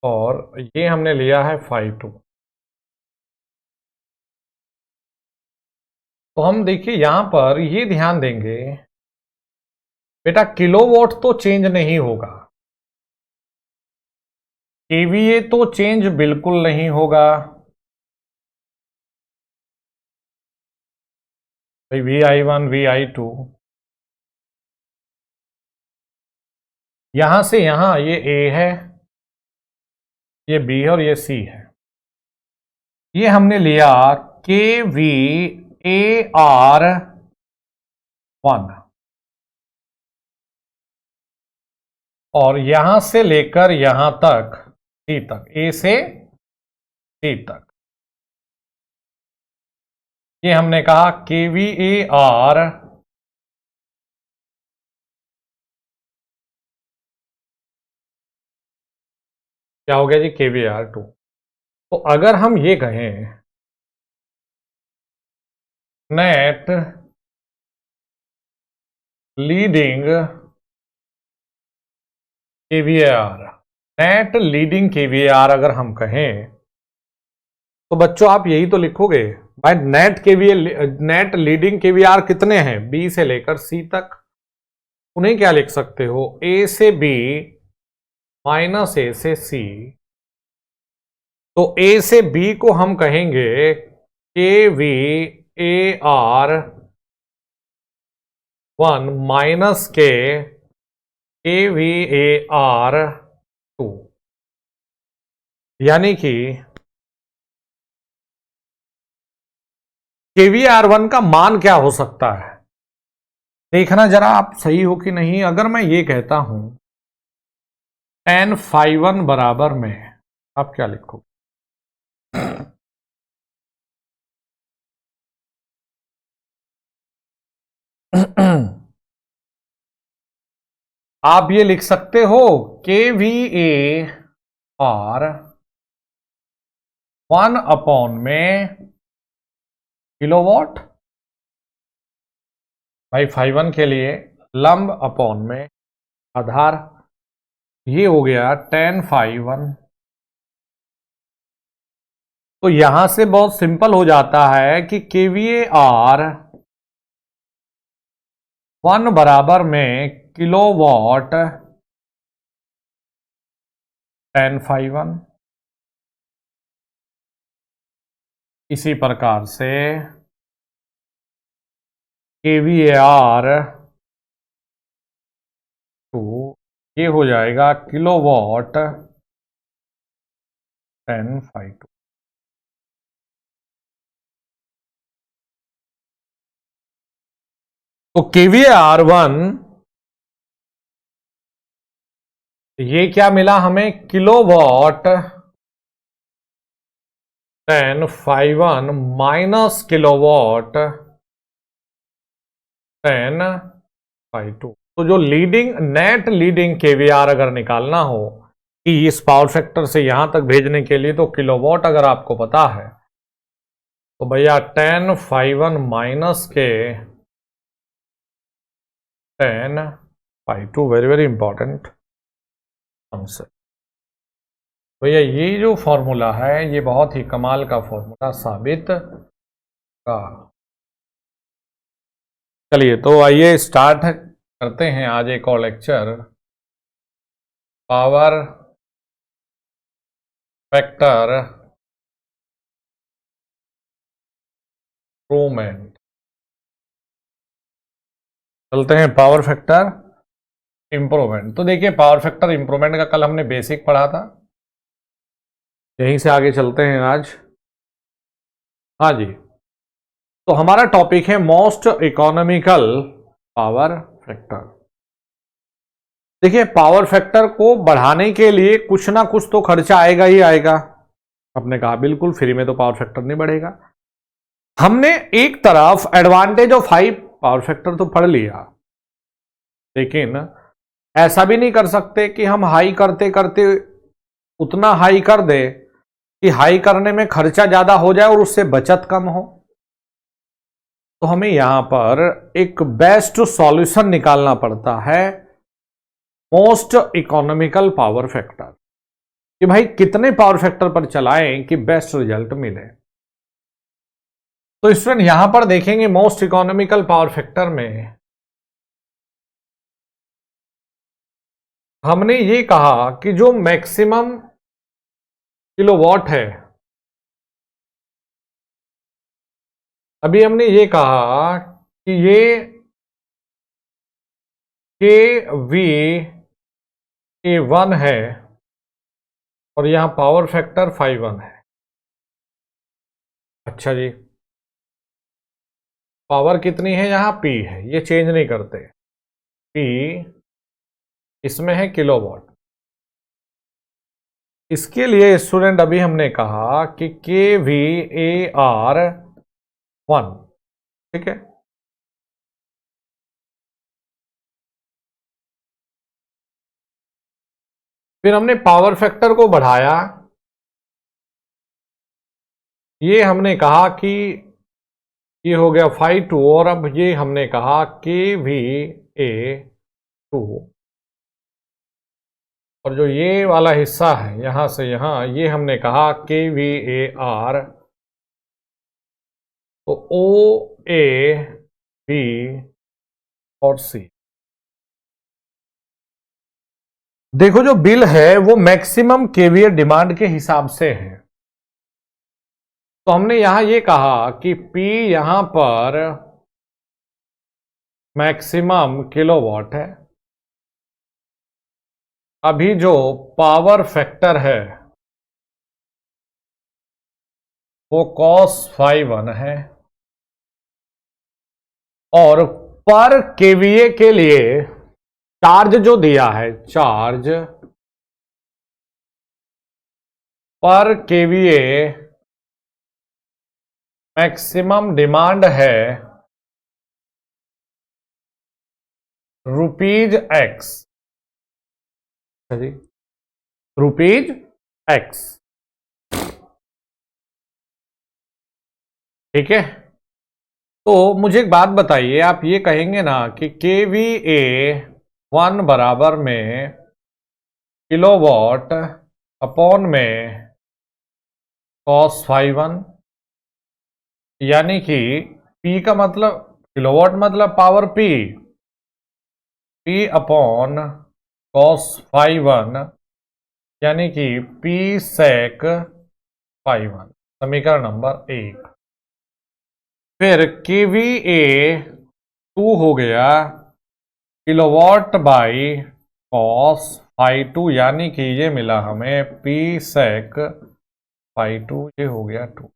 और ये हमने लिया है φ2। तो हम देखिए यहां पर ये ध्यान देंगे, बेटा किलोवाट तो चेंज नहीं होगा, KVA तो चेंज बिल्कुल नहीं होगा। भाई VI1 VI2, यहां से यहां ये A है, ये B है और ये C है। ये हमने लिया KVAR1, और यहां से लेकर यहां तक C तक, A से C तक, ये हमने कहा KVAR क्या हो गया जी, KVAR2। तो अगर हम ये कहें net leading KVAR, net leading KVAR अगर हम कहें, तो बच्चों आप यही तो लिखोगे भाई, नेट लीडिंग KVAR कितने हैं, B से लेकर C तक। उन्हें क्या लिख सकते हो, A से B माइनस A से C। तो A से B को हम कहेंगे KVAR1 माइनस के KVAR2, यानी कि KVAR1 का मान क्या हो सकता है, देखना जरा आप सही हो कि नहीं। अगर मैं ये कहता हूं tan φ1 बराबर में, आप क्या लिखोगे, आप ये लिख सकते हो KVA और 1 में किलोवाट, भाई φ1 के लिए लंब अपॉन में आधार, ये हो गया tan φ1। तो यहां से बहुत सिंपल हो जाता है कि KVA R 1 बराबर में किलोवाट tan φ1। इसी प्रकार से KVA R तो ये हो जाएगा किलोवाट tan φ2। तो KVA R1 ये क्या मिला हमें, kilowatt tan φ1 minus kilowatt tan φ2। तो जो लीडिंग नेट लीडिंग KVAR अगर निकालना हो कि इस पावर फैक्टर से यहां तक भेजने के लिए, तो किलोवाट अगर आपको पता है तो भैया tan φ1 माइनस के tan φ2, very very important answer. भैया ये जो फॉर्मूला है ये बहुत ही कमाल का फॉर्मूला साबित का। चलिए तो आइए स्टार्ट करते हैं आज एक और लेक्चर, पावर फैक्टर इम्प्रूवमेंट। चलते हैं पावर फैक्टर इम्प्रूवमेंट। तो देखिए पावर फैक्टर इम्प्रूवमेंट का कल हमने बेसिक पढ़ा था, यहीं से आगे चलते हैं आज। हाँ जी, तो हमारा टॉपिक है मोस्ट इकोनॉमिकल पावर फैक्टर। देखिए पावर फैक्टर को बढ़ाने के लिए कुछ ना कुछ तो खर्चा आएगा ही आएगा। आपने कहा बिल्कुल फ्री में तो पावर फैक्टर नहीं बढ़ेगा। हमने एक तरफ advantage of high power factor तो पढ़ लिया, लेकिन ऐसा भी नहीं कर सकते कि हम हाई करते करते उतना हाई कर दे कि हाई करने में खर्चा ज्यादा हो जाए और उससे बचत कम हो। तो हमें यहां पर एक बेस्ट सॉल्यूशन निकालना पड़ता है, मोस्ट इकोनॉमिकल पावर फैक्टर, कि भाई कितने पावर फैक्टर पर चलाएं कि बेस्ट रिजल्ट मिले। तो स्टूडेंट यहां पर देखेंगे मोस्ट इकोनॉमिकल पावर फैक्टर में हमने ये कहा कि जो मैक्सिमम किलोवाट है, अभी हमने ये कहा कि ये KVA1 है और यहां पावर फैक्टर φ1 है। अच्छा जी, पावर कितनी है, यहां P है, ये चेंज नहीं करते, P इसमें है किलोवाट। इसके लिए स्टूडेंट अभी हमने कहा कि KVAR1, ठीक है। फिर हमने पावर फैक्टर को बढ़ाया, ये हमने कहा कि ये हो गया φ2, और अब ये हमने कहा KVA2, और जो ये वाला हिस्सा है यहां से यहां, ये हमने कहा KVAR। तो OA, B और C। देखो जो बिल है वो मैक्सिमम केवीए डिमांड के हिसाब से है। तो हमने यहां ये कहा कि P यहां पर मैक्सिमम किलोवाट है। अभी जो पावर फैक्टर है वो cos φ1 है, और पर केवीए के लिए चार्ज जो दिया है, चार्ज पर केवीए मैक्सिमम डिमांड है रुपीज एक्स, जी रुपीज एक्स, ठीक है। तो मुझे एक बात बताइए, आप ये कहेंगे ना कि KVA 1 बराबर में किलोवाट अपॉन में cos फाई 1, यानी कि P का मतलब किलोवाट मतलब power P upon cos phi 1, यानी कि P sec फाई 1, समीकरण नंबर 1। फिर KVA 2 हो गया किलोवाट बाई cos फाई 2, यानी कि ये मिला हमें P sec फाई 2, ये हो गया 2।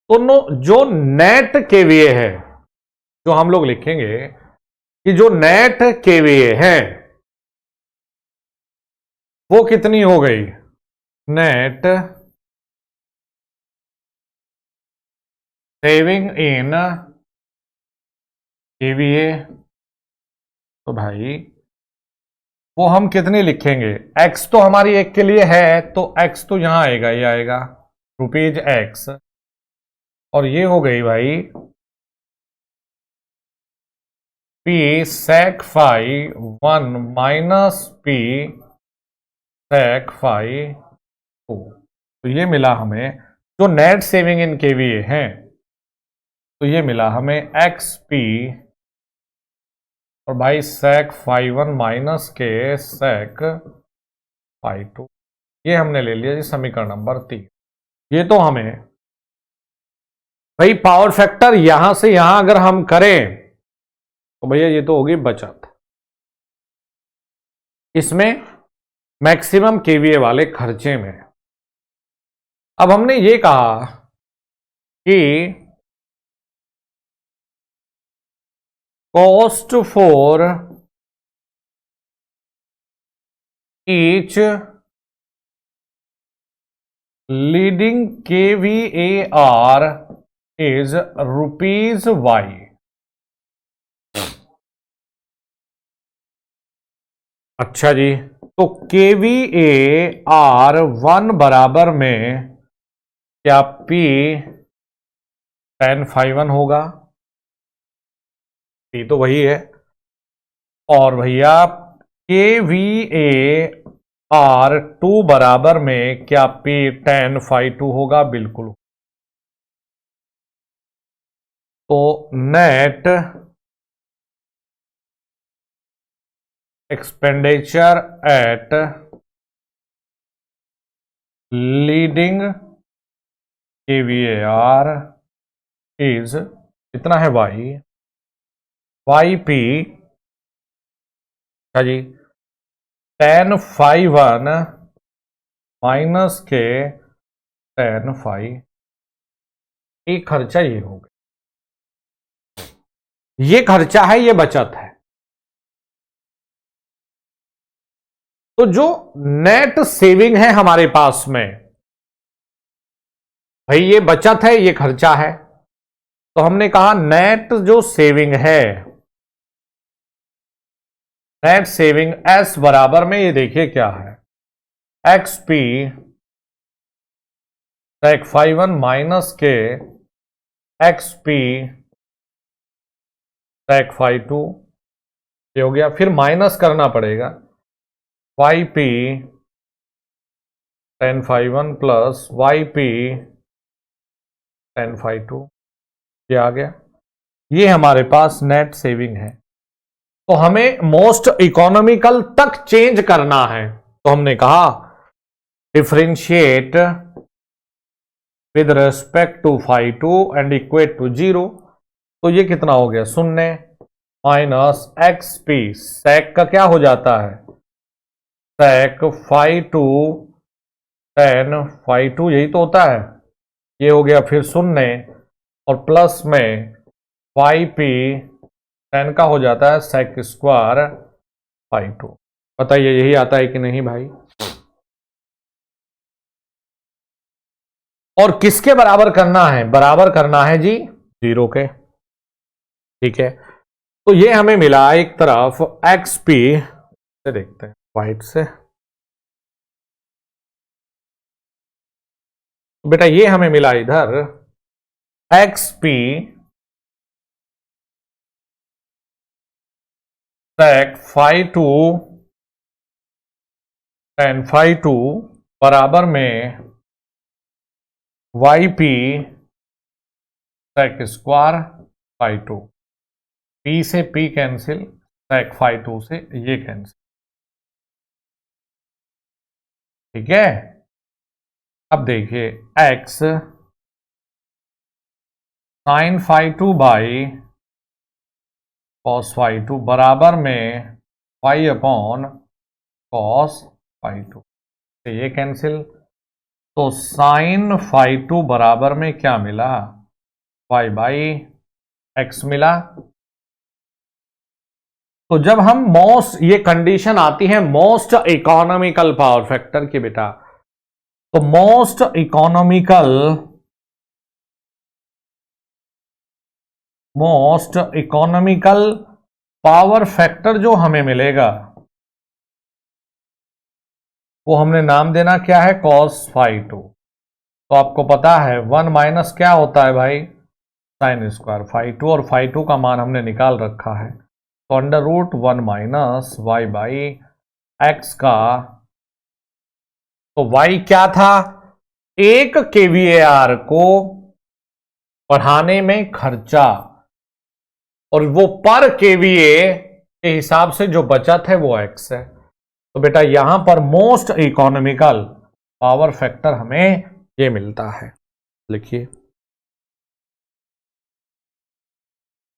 तो जो नेट KVA है, जो हम लोग लिखेंगे कि जो नेट KVA है वो कितनी हो गई, नेट सेविंग इन KVA। तो भाई वो हम कितनी लिखेंगे, x तो हमारी एक के लिए है, तो x तो यहां आएगा, ये आएगा रुपीज x, और ये हो गई भाई P sec phi 1 minus P sec phi 2। तो ये मिला हमें जो नेट सेविंग इन KVA है, तो ये मिला हमें XP और भाई sec फाई 1 माइनस के sec फाई 2, ये हमने ले लिया जी समीकरण नंबर 3। ये तो हमें भाई पावर फैक्टर यहां से यहां अगर हम करें तो भैया ये तो होगी बचत, इसमें मैक्सिमम KVA वाले खर्चे में। अब हमने ये कहा कि cost for each leading KVAR is rupees Y. अच्छा जी, तो KVAR 1 बराबर में क्या P tan फाई 1 होगा, P तो वही है, और भैया KVAR 2 बराबर में क्या P tan फाई 2 होगा, बिल्कुल। तो net expenditure at leading KVAR is कितना है वाई पी, अच्छा जी, tan फाई 1 माइनस के tan फाई, एक खर्चा ये हो गया, ये खर्चा है, ये बचत है। तो जो नेट सेविंग है हमारे पास में, भाई ये बचत है, ये खर्चा है, तो हमने कहा नेट जो सेविंग है, नेट सेविंग S बराबर में, ये देखिए क्या है, XP sec फाई 1 माइनस के XP sec फाई 2, ये हो गया। फिर माइनस करना पड़ेगा YP tan phi 1 plus YP tan phi 2, ये आ गया। ये हमारे पास नेट सेविंग है। तो हमें मोस्ट इकोनॉमिकल तक चेंज करना है, तो हमने कहा differentiate with respect to phi 2 and equate to 0। तो ये कितना हो गया, 0 माइनस XP sec का क्या हो जाता है, sec फाई 2 tan फाई 2, यही तो होता है, ये हो गया। फिर 0 और प्लस में YP tan का हो जाता है sec स्क्वायर फाई 2। बताइए यही आता है कि नहीं भाई, और किसके बराबर करना है, बराबर करना है जी 0 के, ठीक है। तो ये हमें मिला एक तरफ XP से, देखते हैं वाइट से, तो बेटा ये हमें मिला इधर XP sec phi 2 tan phi 2 बराबर में YP sec square phi 2। P से P कैंसिल, sec phi 2 से ये कैंसिल, ठीक है। अब देखिए x sin phi 2 by cos phi 2 बराबर में y अपॉन cos phi 2 से ये कैंसिल, तो sin phi 2 बराबर में क्या मिला, y बाई x मिला। तो जब हम मोस्ट, ये कंडीशन आती है मोस्ट इकोनॉमिकल पावर फैक्टर की बेटा, तो मोस्ट इकोनॉमिकल पावर फैक्टर जो हमें मिलेगा वो हमने नाम देना क्या है, cos phi 2। तो आपको पता है 1 माइनस क्या होता है भाई, साइन स्क्वायर phi 2, और phi 2 का मान हमने निकाल रखा है, तो under root 1 minus Y by X का, तो y क्या था, एक kVAR को बढ़ाने में खर्चा, और वो पर kVA के हिसाब से जो बचत है वो x है। तो बेटा यहां पर मोस्ट इकोनॉमिकल पावर फैक्टर हमें ये मिलता है, लिखिए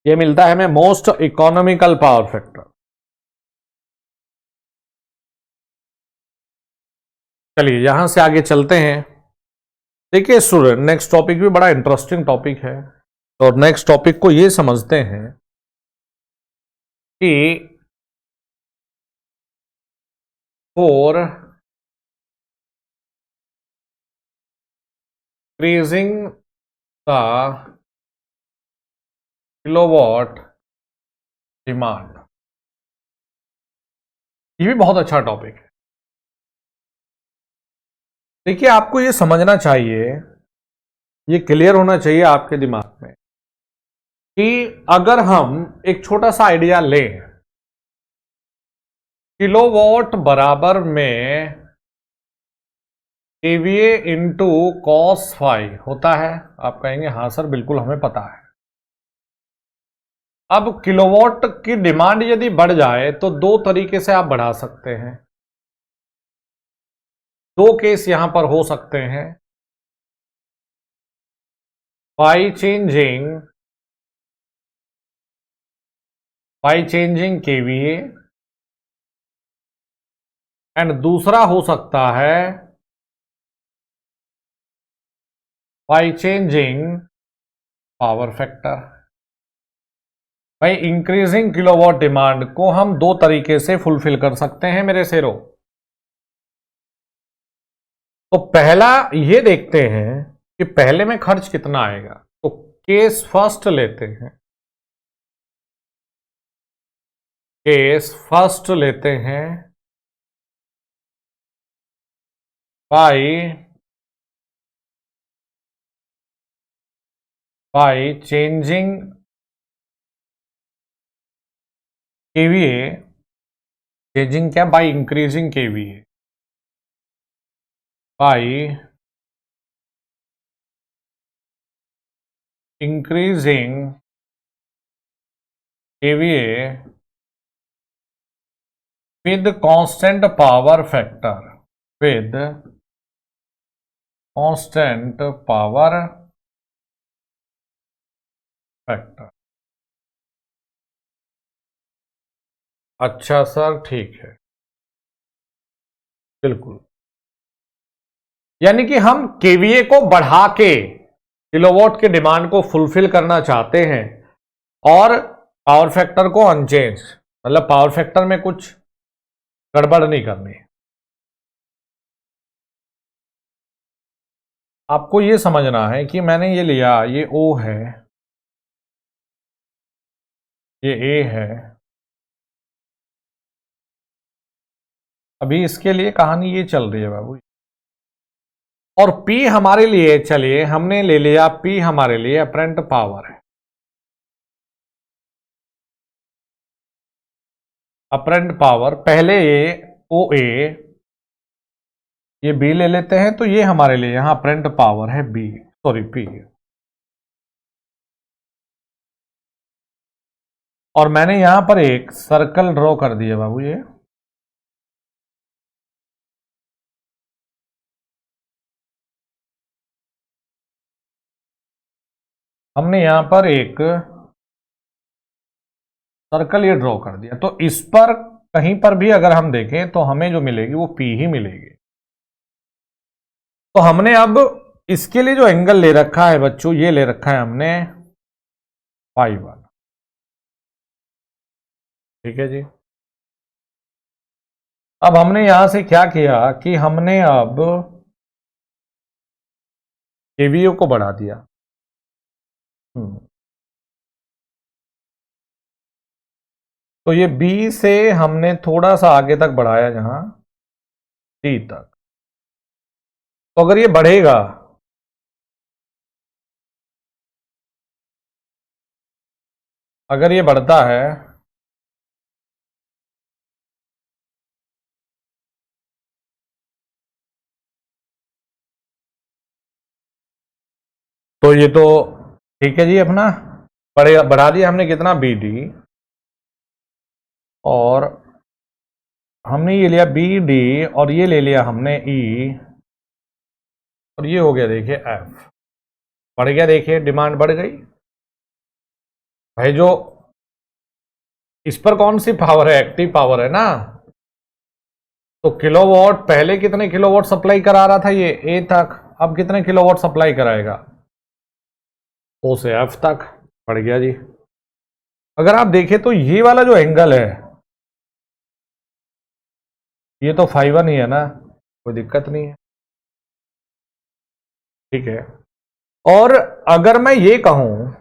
ये मिलता है हमें मोस्ट इकोनॉमिकल पावर फैक्टर। चलिए यहां से आगे चलते हैं। देखिए स्टूडेंट, नेक्स्ट टॉपिक भी बड़ा इंटरेस्टिंग टॉपिक है, और नेक्स्ट टॉपिक को ये समझते हैं कि for increasing the kilowatt demand, ये भी बहुत अच्छा टॉपिक है। देखिए आपको ये समझना चाहिए, ये क्लियर होना चाहिए आपके दिमाग में कि अगर हम एक छोटा सा आइडिया लें, किलोवाट बराबर में kVA इंटू cos phi होता है। आप कहेंगे हाँ सर बिल्कुल हमें पता है। अब किलोवाट की डिमांड यदि बढ़ जाए तो दो तरीके से आप बढ़ा सकते हैं, दो केस यहां पर हो सकते हैं, बाय चेंजिंग kVA, एंड दूसरा हो सकता है बाय चेंजिंग पावर फैक्टर। भाई इंक्रीजिंग किलोवाट डिमांड को हम दो तरीके से फुलफिल कर सकते हैं मेरे शेरों। तो पहला ये देखते हैं कि पहले में खर्च कितना आएगा, तो केस फर्स्ट लेते हैं, केस फर्स्ट लेते हैं, बाय चेंजिंग kVA, चेंजिंग क्या, by increasing kVA, by increasing kVA with constant power factor, with constant power factor। अच्छा सर ठीक है, बिल्कुल, यानी कि हम kVA को बढ़ा के किलोवाट के डिमांड को फुलफिल करना चाहते हैं और पावर फैक्टर को अनचेंज, मतलब पावर फैक्टर में कुछ गड़बड़ नहीं करनी। आपको ये समझना है कि मैंने ये लिया, ये O है, ये ए है। अभी इसके लिए कहानी ये चल रही है बाबू, और P हमारे लिए, चलिए हमने ले लिया P हमारे लिए अपरेंट पावर है। अपरेंट पावर पहले ये ओ ए, ये B ले लेते हैं, तो ये हमारे लिए यहां अपरेंट पावर है B, सॉरी P। और मैंने यहां पर एक सर्कल ड्रॉ कर दिया बाबू, ये हमने यहां पर एक सर्कल ये ड्रॉ कर दिया। तो इस पर कहीं पर भी अगर हम देखें तो हमें जो मिलेगी वो P ही मिलेगी। तो हमने अब इसके लिए जो एंगल ले रखा है बच्चों, ये ले रखा है हमने φ1, ठीक है जी। अब हमने यहां से क्या किया कि हमने अब KVO को बढ़ा दिया। तो ये B से हमने थोड़ा सा आगे तक बढ़ाया, जहां D तक। तो अगर ये बढ़ेगा, अगर ये बढ़ता है तो ये तो ठीक है जी, अपना बढ़ेगा, बढ़ा दिया हमने कितना BD, और हमने ये लिया BD, और ये ले लिया हमने E, और ये हो गया देखिए F। बढ़ गया, देखिए डिमांड बढ़ गई भाई। जो इस पर कौन सी पावर है, एक्टिव पावर है ना। तो किलोवाट पहले कितने किलोवाट सप्लाई करा रहा था ये A तक, अब कितने किलोवाट सप्लाई कराएगा O से F तक। बढ़ गया जी। अगर आप देखें तो ये वाला जो एंगल है, ये तो φ1 ही है ना, कोई दिक्कत नहीं है, ठीक है। और अगर मैं ये कहूं,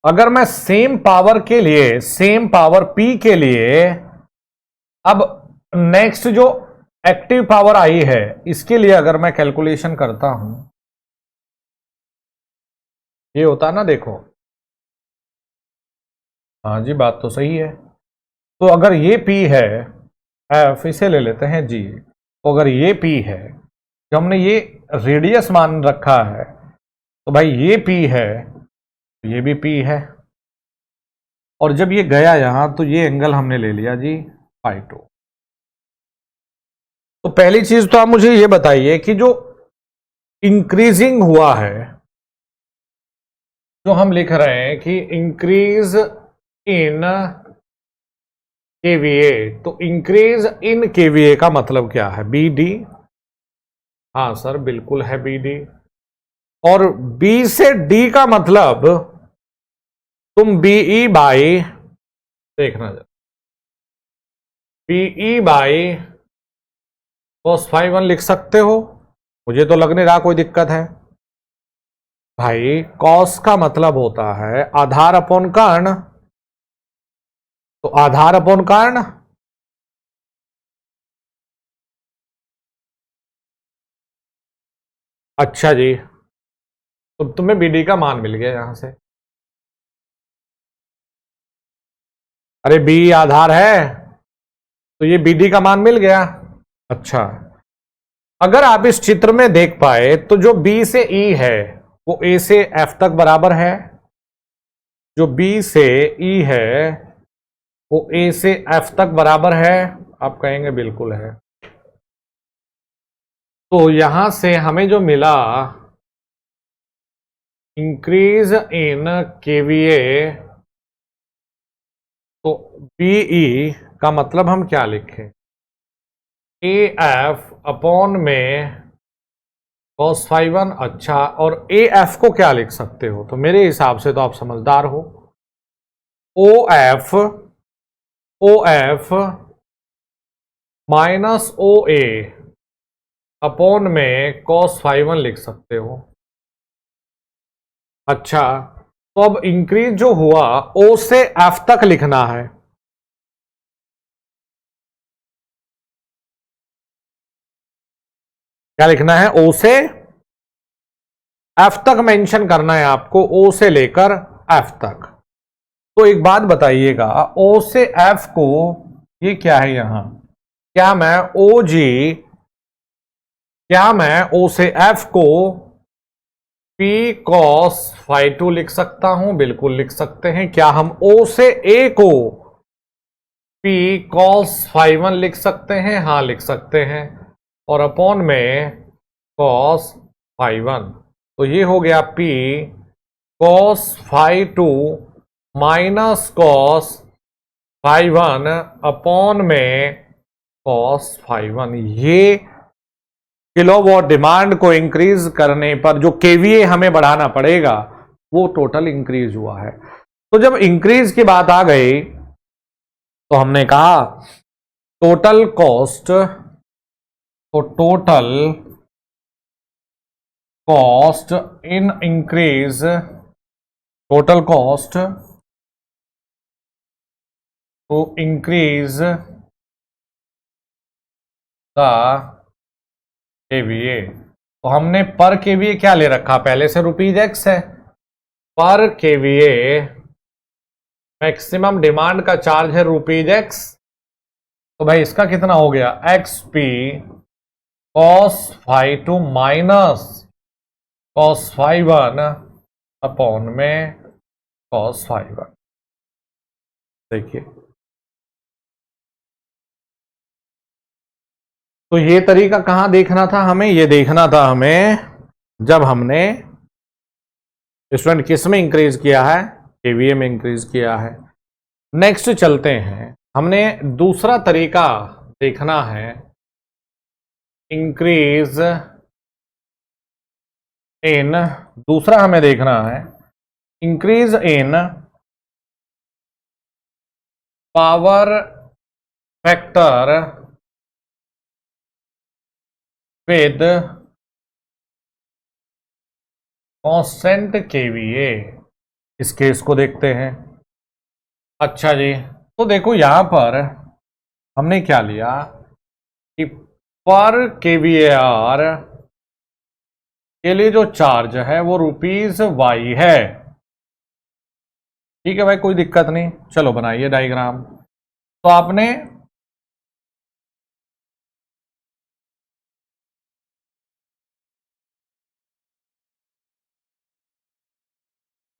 अगर मैं सेम पावर के लिए, सेम पावर P के लिए, अब नेक्स्ट जो एक्टिव पावर आई है इसके लिए अगर मैं कैलकुलेशन करता हूं, ये होता ना, देखो, हाँ जी बात तो सही है। तो अगर ये P है, F इसे ले लेते हैं G। तो अगर ये P है, जो हमने ये रेडियस मान रखा है, तो भाई ये P है, ये भी P है। और जब ये गया यहां, तो ये एंगल हमने ले लिया जी φ2। तो पहली चीज तो आप मुझे ये बताइए कि जो इंक्रीजिंग हुआ है, जो हम लिख रहे हैं कि इंक्रीज इन KVA, तो इंक्रीज इन KVA का मतलब क्या है, BD। हाँ सर बिल्कुल है BD। और B से D का मतलब तुम BE बाई, देखना जरा, BE बाई cos φ1 लिख सकते हो। मुझे तो लग नहीं रहा कोई दिक्कत है भाई। कॉस का मतलब होता है आधार अपॉन कर्ण, तो आधार अपॉन कर्ण, अच्छा जी। तो तुम्हें BD का मान मिल गया यहां से। अरे B आधार है, तो ये BD का मान मिल गया। अच्छा, अगर आप इस चित्र में देख पाए तो जो B से E है वो A से F तक बराबर है, जो B से E है वो A से F तक बराबर है। आप कहेंगे बिल्कुल है। तो यहां से हमें जो मिला, इंक्रीज इन KVA, तो BE का मतलब हम क्या लिखें, AF अपॉन में cos φ1। अच्छा, और AF को क्या लिख सकते हो, तो मेरे हिसाब से तो आप समझदार हो, OF माइनस OA अपॉन में cos φ1 लिख सकते हो। अच्छा, तो अब इंक्रीज जो हुआ ओ से एफ तक लिखना है। क्या लिखना है? ओ से एफ तक मेंशन करना है आपको, ओ से लेकर एफ तक। तो एक बात बताइएगा, ओ से एफ को, ये क्या है यहां, क्या मैं ओ जी, क्या मैं ओ से एफ को पी कॉस फाई 2 लिख सकता हूं? बिल्कुल लिख सकते हैं। क्या हम ओ से ए को पी कॉस फाई 1 लिख सकते हैं? हाँ लिख सकते हैं। और अपॉन में कॉस फाई 1, तो ये हो गया P cos phi 2 minus cos phi 1 upon में कॉस फाई 1। ये किलोवाट डिमांड को इंक्रीज करने पर जो केवीए हमें बढ़ाना पड़ेगा वो टोटल इंक्रीज हुआ है। तो जब इंक्रीज की बात आ गई तो हमने कहा टोटल कॉस्ट, तो total cost in increase, total cost to increase the KVA. तो हमने पर केवीए क्या ले रखा? पहले से ₹X है। पर केवीए मैक्सिमम डिमांड का चार्ज है ₹X। तो भाई इसका कितना हो गया? XP cos phi 2 minus cos phi 1 upon में cos फाई 1। देखिए, तो ये तरीका कहां देखना था हमें? ये देखना था हमें जब हमने स्टूडेंट किस में इंक्रीज किया है? केवीए में इंक्रीज किया है। नेक्स्ट चलते हैं, हमने दूसरा तरीका देखना है, इंक्रीज इन, दूसरा हमें देखना है increase in power factor with constant KVA. इस केस को देखते हैं। अच्छा जी, तो देखो यहां पर हमने क्या लिया कि पर केवीएआर के लिए जो चार्ज है वो ₹Y है। ठीक है भाई, कोई दिक्कत नहीं। चलो बनाइए डायग्राम। तो आपने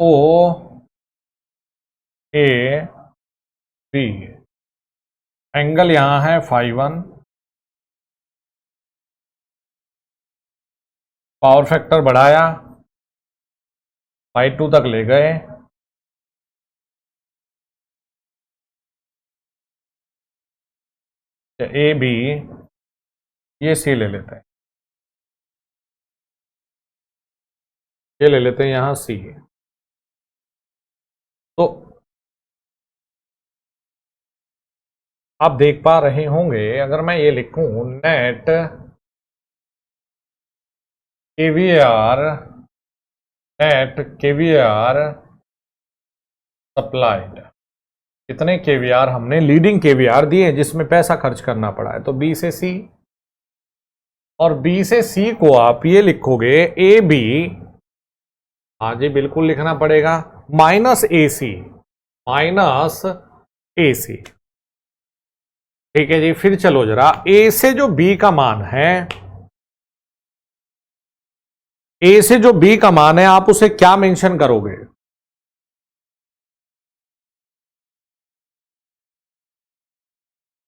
ओ ए बी, एंगल यहां है फाई 1, पावर फैक्टर बढ़ाया, फाई 2 तक ले गए, ए बी, ये सी ले लेते हैं, ये ले लेते हैं यहां सी। तो आप देख पा रहे होंगे, अगर मैं ये लिखूं net KVR, net KVR supplied, कितने केवीआर हमने लीडिंग केवीआर दिए जिसमें पैसा खर्च करना पड़ा है, तो बी से सी, और बी से सी को आप ये लिखोगे ए बी, हाँ जी बिल्कुल लिखना पड़ेगा, माइनस ए सी, माइनस ए सी। ठीक है जी, फिर चलो जरा ए से जो बी का मान है, ए से जो बी का मान है आप उसे क्या मेंशन करोगे?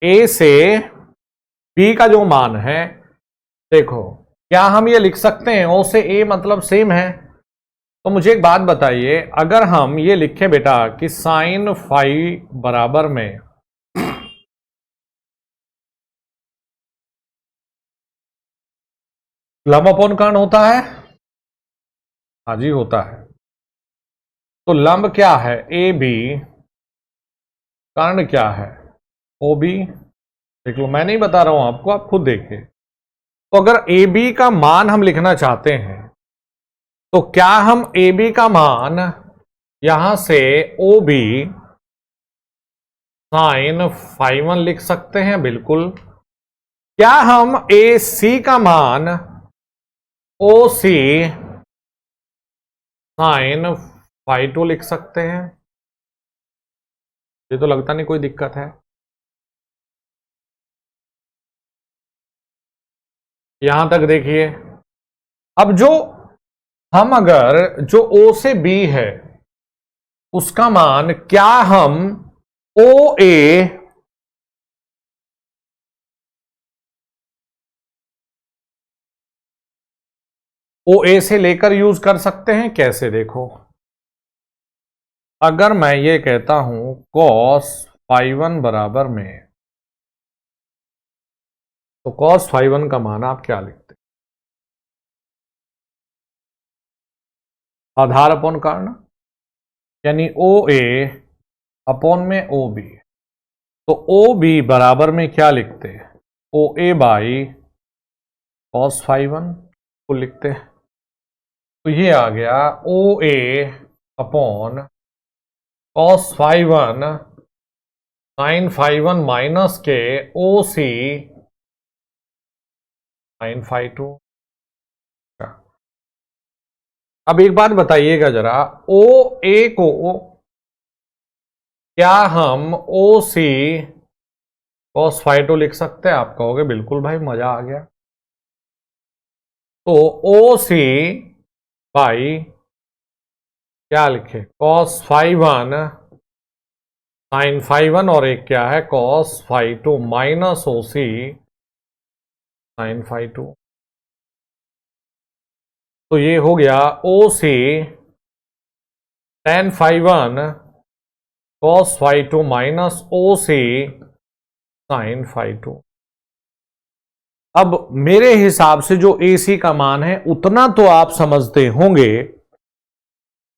ए से बी का जो मान है, देखो क्या हम ये लिख सकते हैं ओ से ए मतलब सेम है? तो मुझे एक बात बताइए, अगर हम ये लिखें बेटा कि साइन फाई बराबर में लंब अपॉन कर्ण होता है? हाँ जी होता है। तो लंब क्या है? ए बी, कर्ण क्या है? O B. देख लो, मैं नहीं बता रहा हूं आपको, आप खुद देखिए। तो अगर ए बी का मान हम लिखना चाहते हैं तो क्या हम ए बी का मान यहां से O B sine five one लिख सकते हैं, बिल्कुल। क्या हम ए सी का मान ओ सी साइन फाइव टू लिख सकते हैं? ये तो लगता नहीं कोई दिक्कत है। यहां तक देखिए। अब जो हम अगर जो ओ से बी है उसका मान क्या हम ओ ए से लेकर यूज कर सकते हैं? कैसे, देखो। अगर मैं ये कहता हूं cos फाइव वन बराबर में, तो cos फाइव वन का मान आप क्या लिखते? आधार अपॉन कारण, यानी ओ ए अपॉन में ओ बी। तो ओ बी बराबर में क्या लिखते हैं? O A by cos five one को लिखते हैं। तो ये आ गया O A upon cos five one sine five one minus के O C sine five two. अब एक बात बताइएगा जरा, ओ ए को क्या हम ओ सी cos फाइव टू लिख सकते हैं? आप कहोगे बिल्कुल भाई, मजा आ गया। तो ओ सी बाई क्या लिखे? cos five one sine five one, और एक क्या है cos five two minus O C sine five two. तो ये हो गया O C tan five one cos five two minus O C sine five two. अब मेरे हिसाब से जो ए सी का मान है उतना तो आप समझते होंगे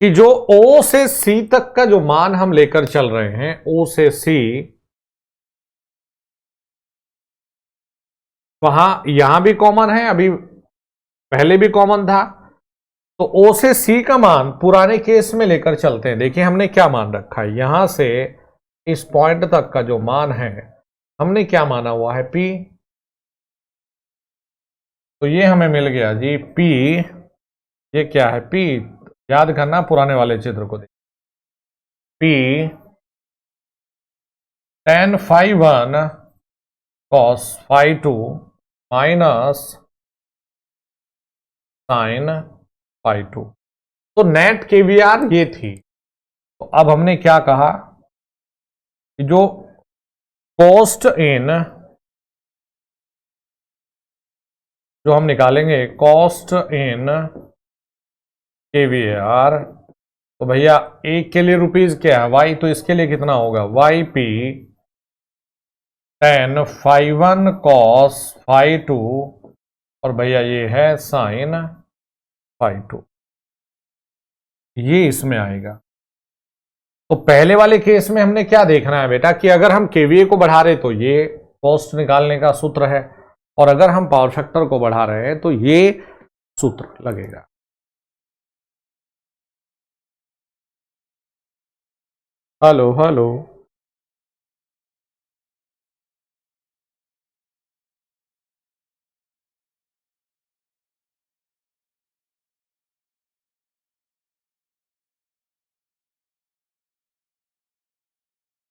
कि जो ओ से सी तक का जो मान हम लेकर चल रहे हैं, ओ से सी, वहां यहां भी कॉमन है, अभी पहले भी कॉमन था। तो ओ से सी का मान पुराने केस में लेकर चलते हैं। देखिए हमने क्या मान रखा है, यहां से इस पॉइंट तक का जो मान है हमने क्या माना हुआ है? पी। तो ये हमें मिल गया जी पी। ये क्या है? पी। याद करना पुराने वाले चित्र को। देख, P tan five one cos five two minus sine five two. तो नेट केवीआर ये थी। तो अब हमने क्या कहा कि जो कॉस्ट इन, जो हम निकालेंगे कॉस्ट इन केवीआर, तो भैया एक के लिए रुपीज क्या है? वाई। तो इसके लिए कितना होगा? Y P tan five one cos phi two, और भैया ये है साइन फाइव टू। ये इसमें आएगा। तो पहले वाले केस में हमने क्या देखना है बेटा, कि अगर हम केवीए को बढ़ा रहे तो ये कॉस्ट निकालने का सूत्र है, और अगर हम पावर फैक्टर को बढ़ा रहे हैं तो ये सूत्र लगेगा। Hello hello.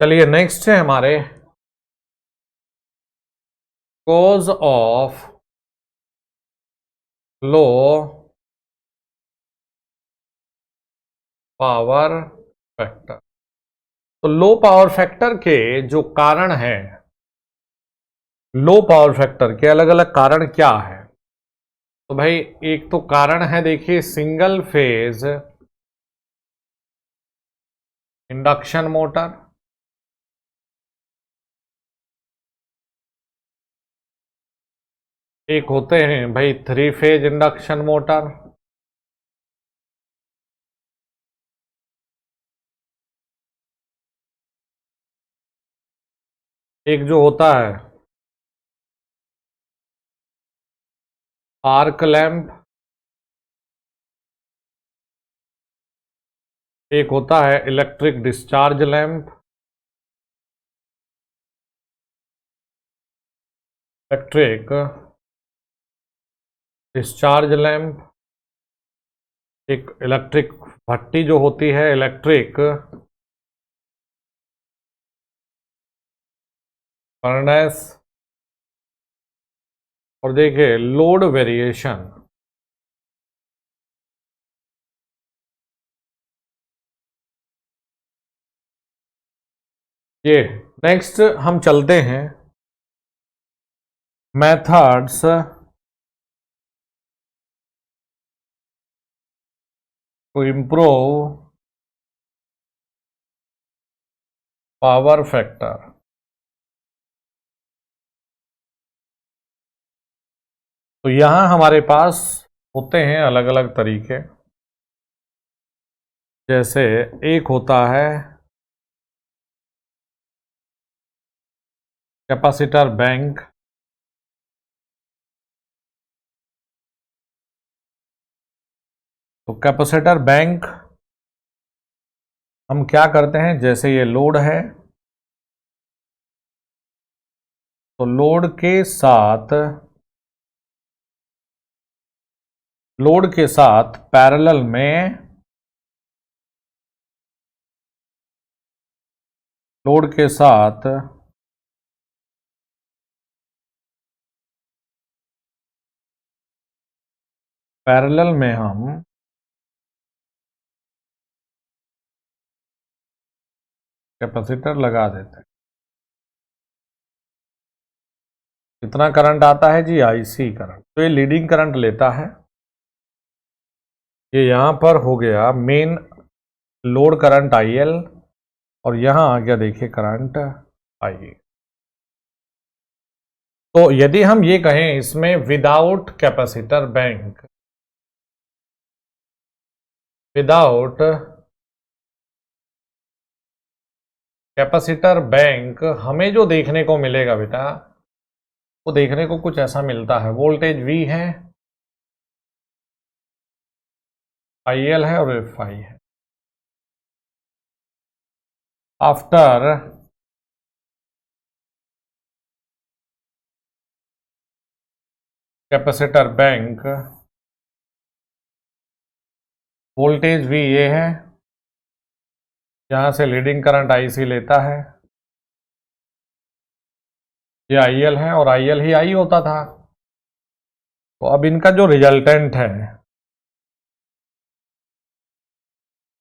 चलिए नेक्स्ट है हमारे cause of low power factor. तो लो पावर फैक्टर के जो कारण हैं, लो पावर फैक्टर के अलग अलग कारण क्या है? तो भाई एक तो कारण है, देखिए, सिंगल फेज इंडक्शन मोटर। एक होते हैं भाई थ्री फेज इंडक्शन मोटर। एक जो होता है आर्क लैंप। एक होता है electric discharge lamp, electric discharge lamp, एक इलेक्ट्रिक भट्टी जो होती है इलेक्ट्रिक फर्नेस, और देखिए लोड वेरिएशन। ये नेक्स्ट हम चलते हैं methods to improve power factor. तो यहां हमारे पास होते हैं अलग अलग तरीके, जैसे एक होता है कैपेसिटर बैंक। तो कैपेसिटर बैंक हम क्या करते हैं, जैसे ये लोड है तो लोड के साथ पैरेलल में लोड के साथ पैरेलल में हम कैपेसिटर लगा देते हैं। कितना करंट आता है जी, आईसी करंट। तो ये लीडिंग करंट लेता है। ये यहां पर हो गया मेन लोड करंट आईएल, और यहां आ गया देखिए करंट आई। तो यदि हम ये कहें इसमें without capacitor bank, without capacitor bank हमें जो देखने को मिलेगा बेटा, वो देखने को कुछ ऐसा मिलता है। वोल्टेज V है, IL है और FI है। After capacitor bank voltage V ये है, यहां से लीडिंग करंट IC लेता है, ये IL है और IL ही I होता था। तो अब इनका जो रिजल्टेंट है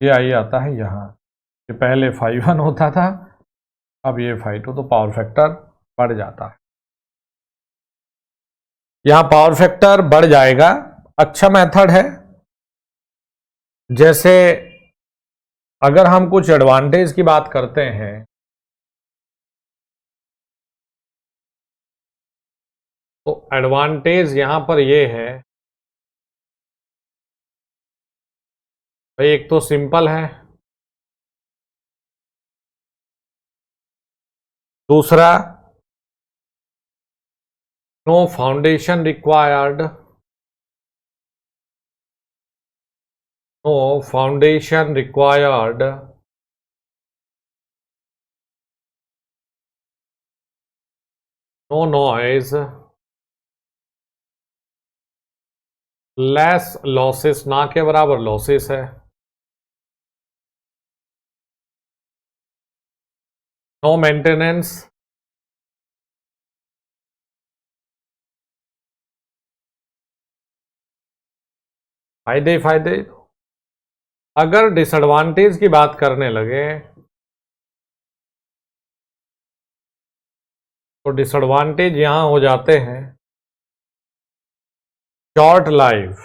ये I आता है यहां। ये पहले Φ1 होता था, अब ये Φ2, तो पावर फैक्टर बढ़ जाता है। यहां पावर फैक्टर बढ़ जाएगा। अच्छा मेथड है। जैसे अगर हम कुछ एडवांटेज की बात करते हैं, तो एडवांटेज यहां पर ये है भाई, एक तो सिंपल है, दूसरा no foundation required, no foundation required, no noise, less losses, ना के बराबर लॉसेस है, नो मेंटेनेंस, फायदे फायदे। अगर डिसएडवांटेज की बात करने लगे तो डिसएडवांटेज यहां हो जाते हैं शॉर्ट लाइफ।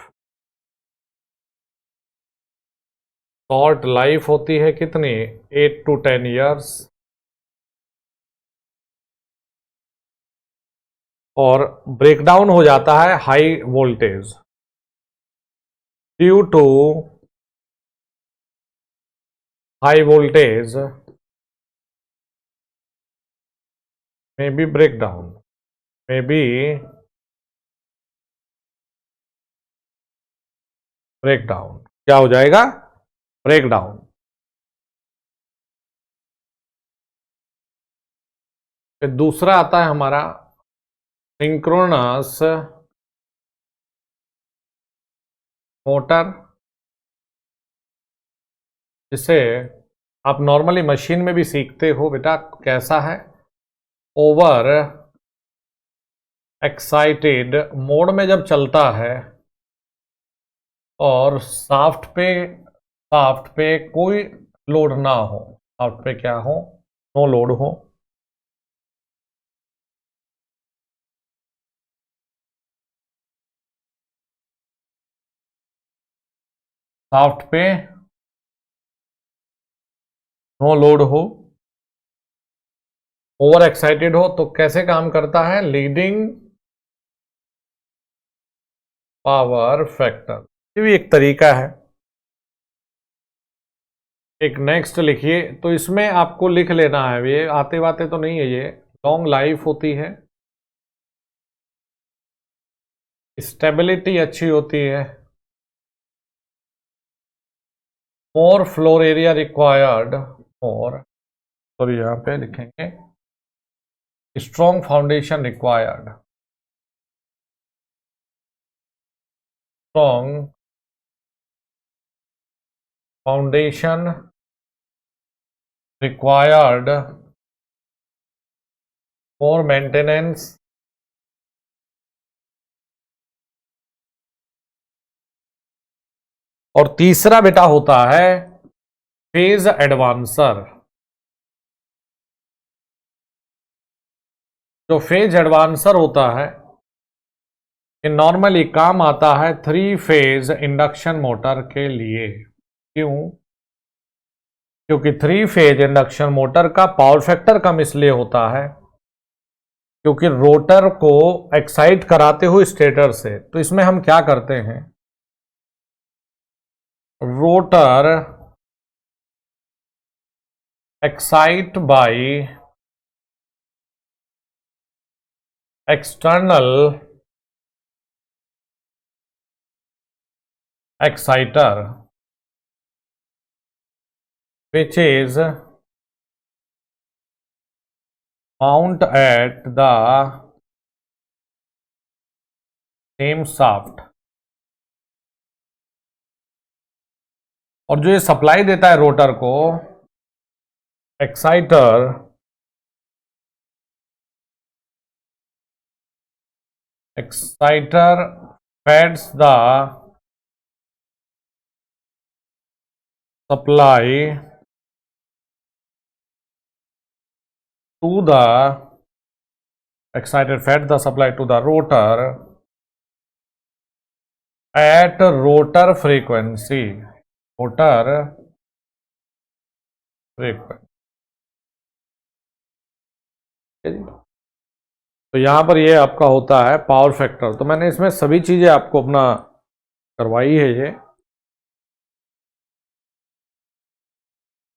शॉर्ट लाइफ होती है कितनी, 8 to 10 ईयर्स, और ब्रेकडाउन हो जाता है high voltage due to high voltage may be breakdown, may be breakdown. क्या हो जाएगा, ब्रेकडाउन। फिर दूसरा आता है हमारा सिंक्रोनस मोटर, जिसे आप नॉर्मली मशीन में भी सीखते हो बेटा। कैसा है? ओवर एक्साइटेड मोड में जब चलता है और शाफ्ट पे कोई लोड ना हो, शाफ्ट पे क्या हो? नो लोड हो। शाफ्ट पे नो लोड हो, ओवर एक्साइटेड हो, तो कैसे काम करता है? लीडिंग पावर फैक्टर, ये भी एक तरीका है। एक नेक्स्ट लिखिए, तो इसमें आपको लिख लेना है, ये आते बाते तो नहीं है, ये लॉन्ग लाइफ होती है, स्टेबिलिटी अच्छी होती है, मोर फ्लोर एरिया रिक्वायर्ड, और सॉरी यहाँ पे लिखेंगे strong foundation required, strong foundation required for maintenance और तीसरा बेटा होता है फेज एडवांसर। जो फेज एडवांसर होता है ये नॉर्मली काम आता है 3 फेज इंडक्शन मोटर के लिए। क्यों? क्योंकि 3 फेज इंडक्शन मोटर का पावर फैक्टर कम इसलिए होता है क्योंकि रोटर को एक्साइट कराते हुए स्टेटर से, तो इसमें हम क्या करते हैं, rotor excite by external exciter which is mount at the same shaft। और जो ये सप्लाई देता है रोटर को, exciter feeds the supply to the rotor at rotor frequency, तो यहां पर ये आपका होता है पावर फैक्टर। तो मैंने इसमें सभी चीजें आपको अपना करवाई है ये।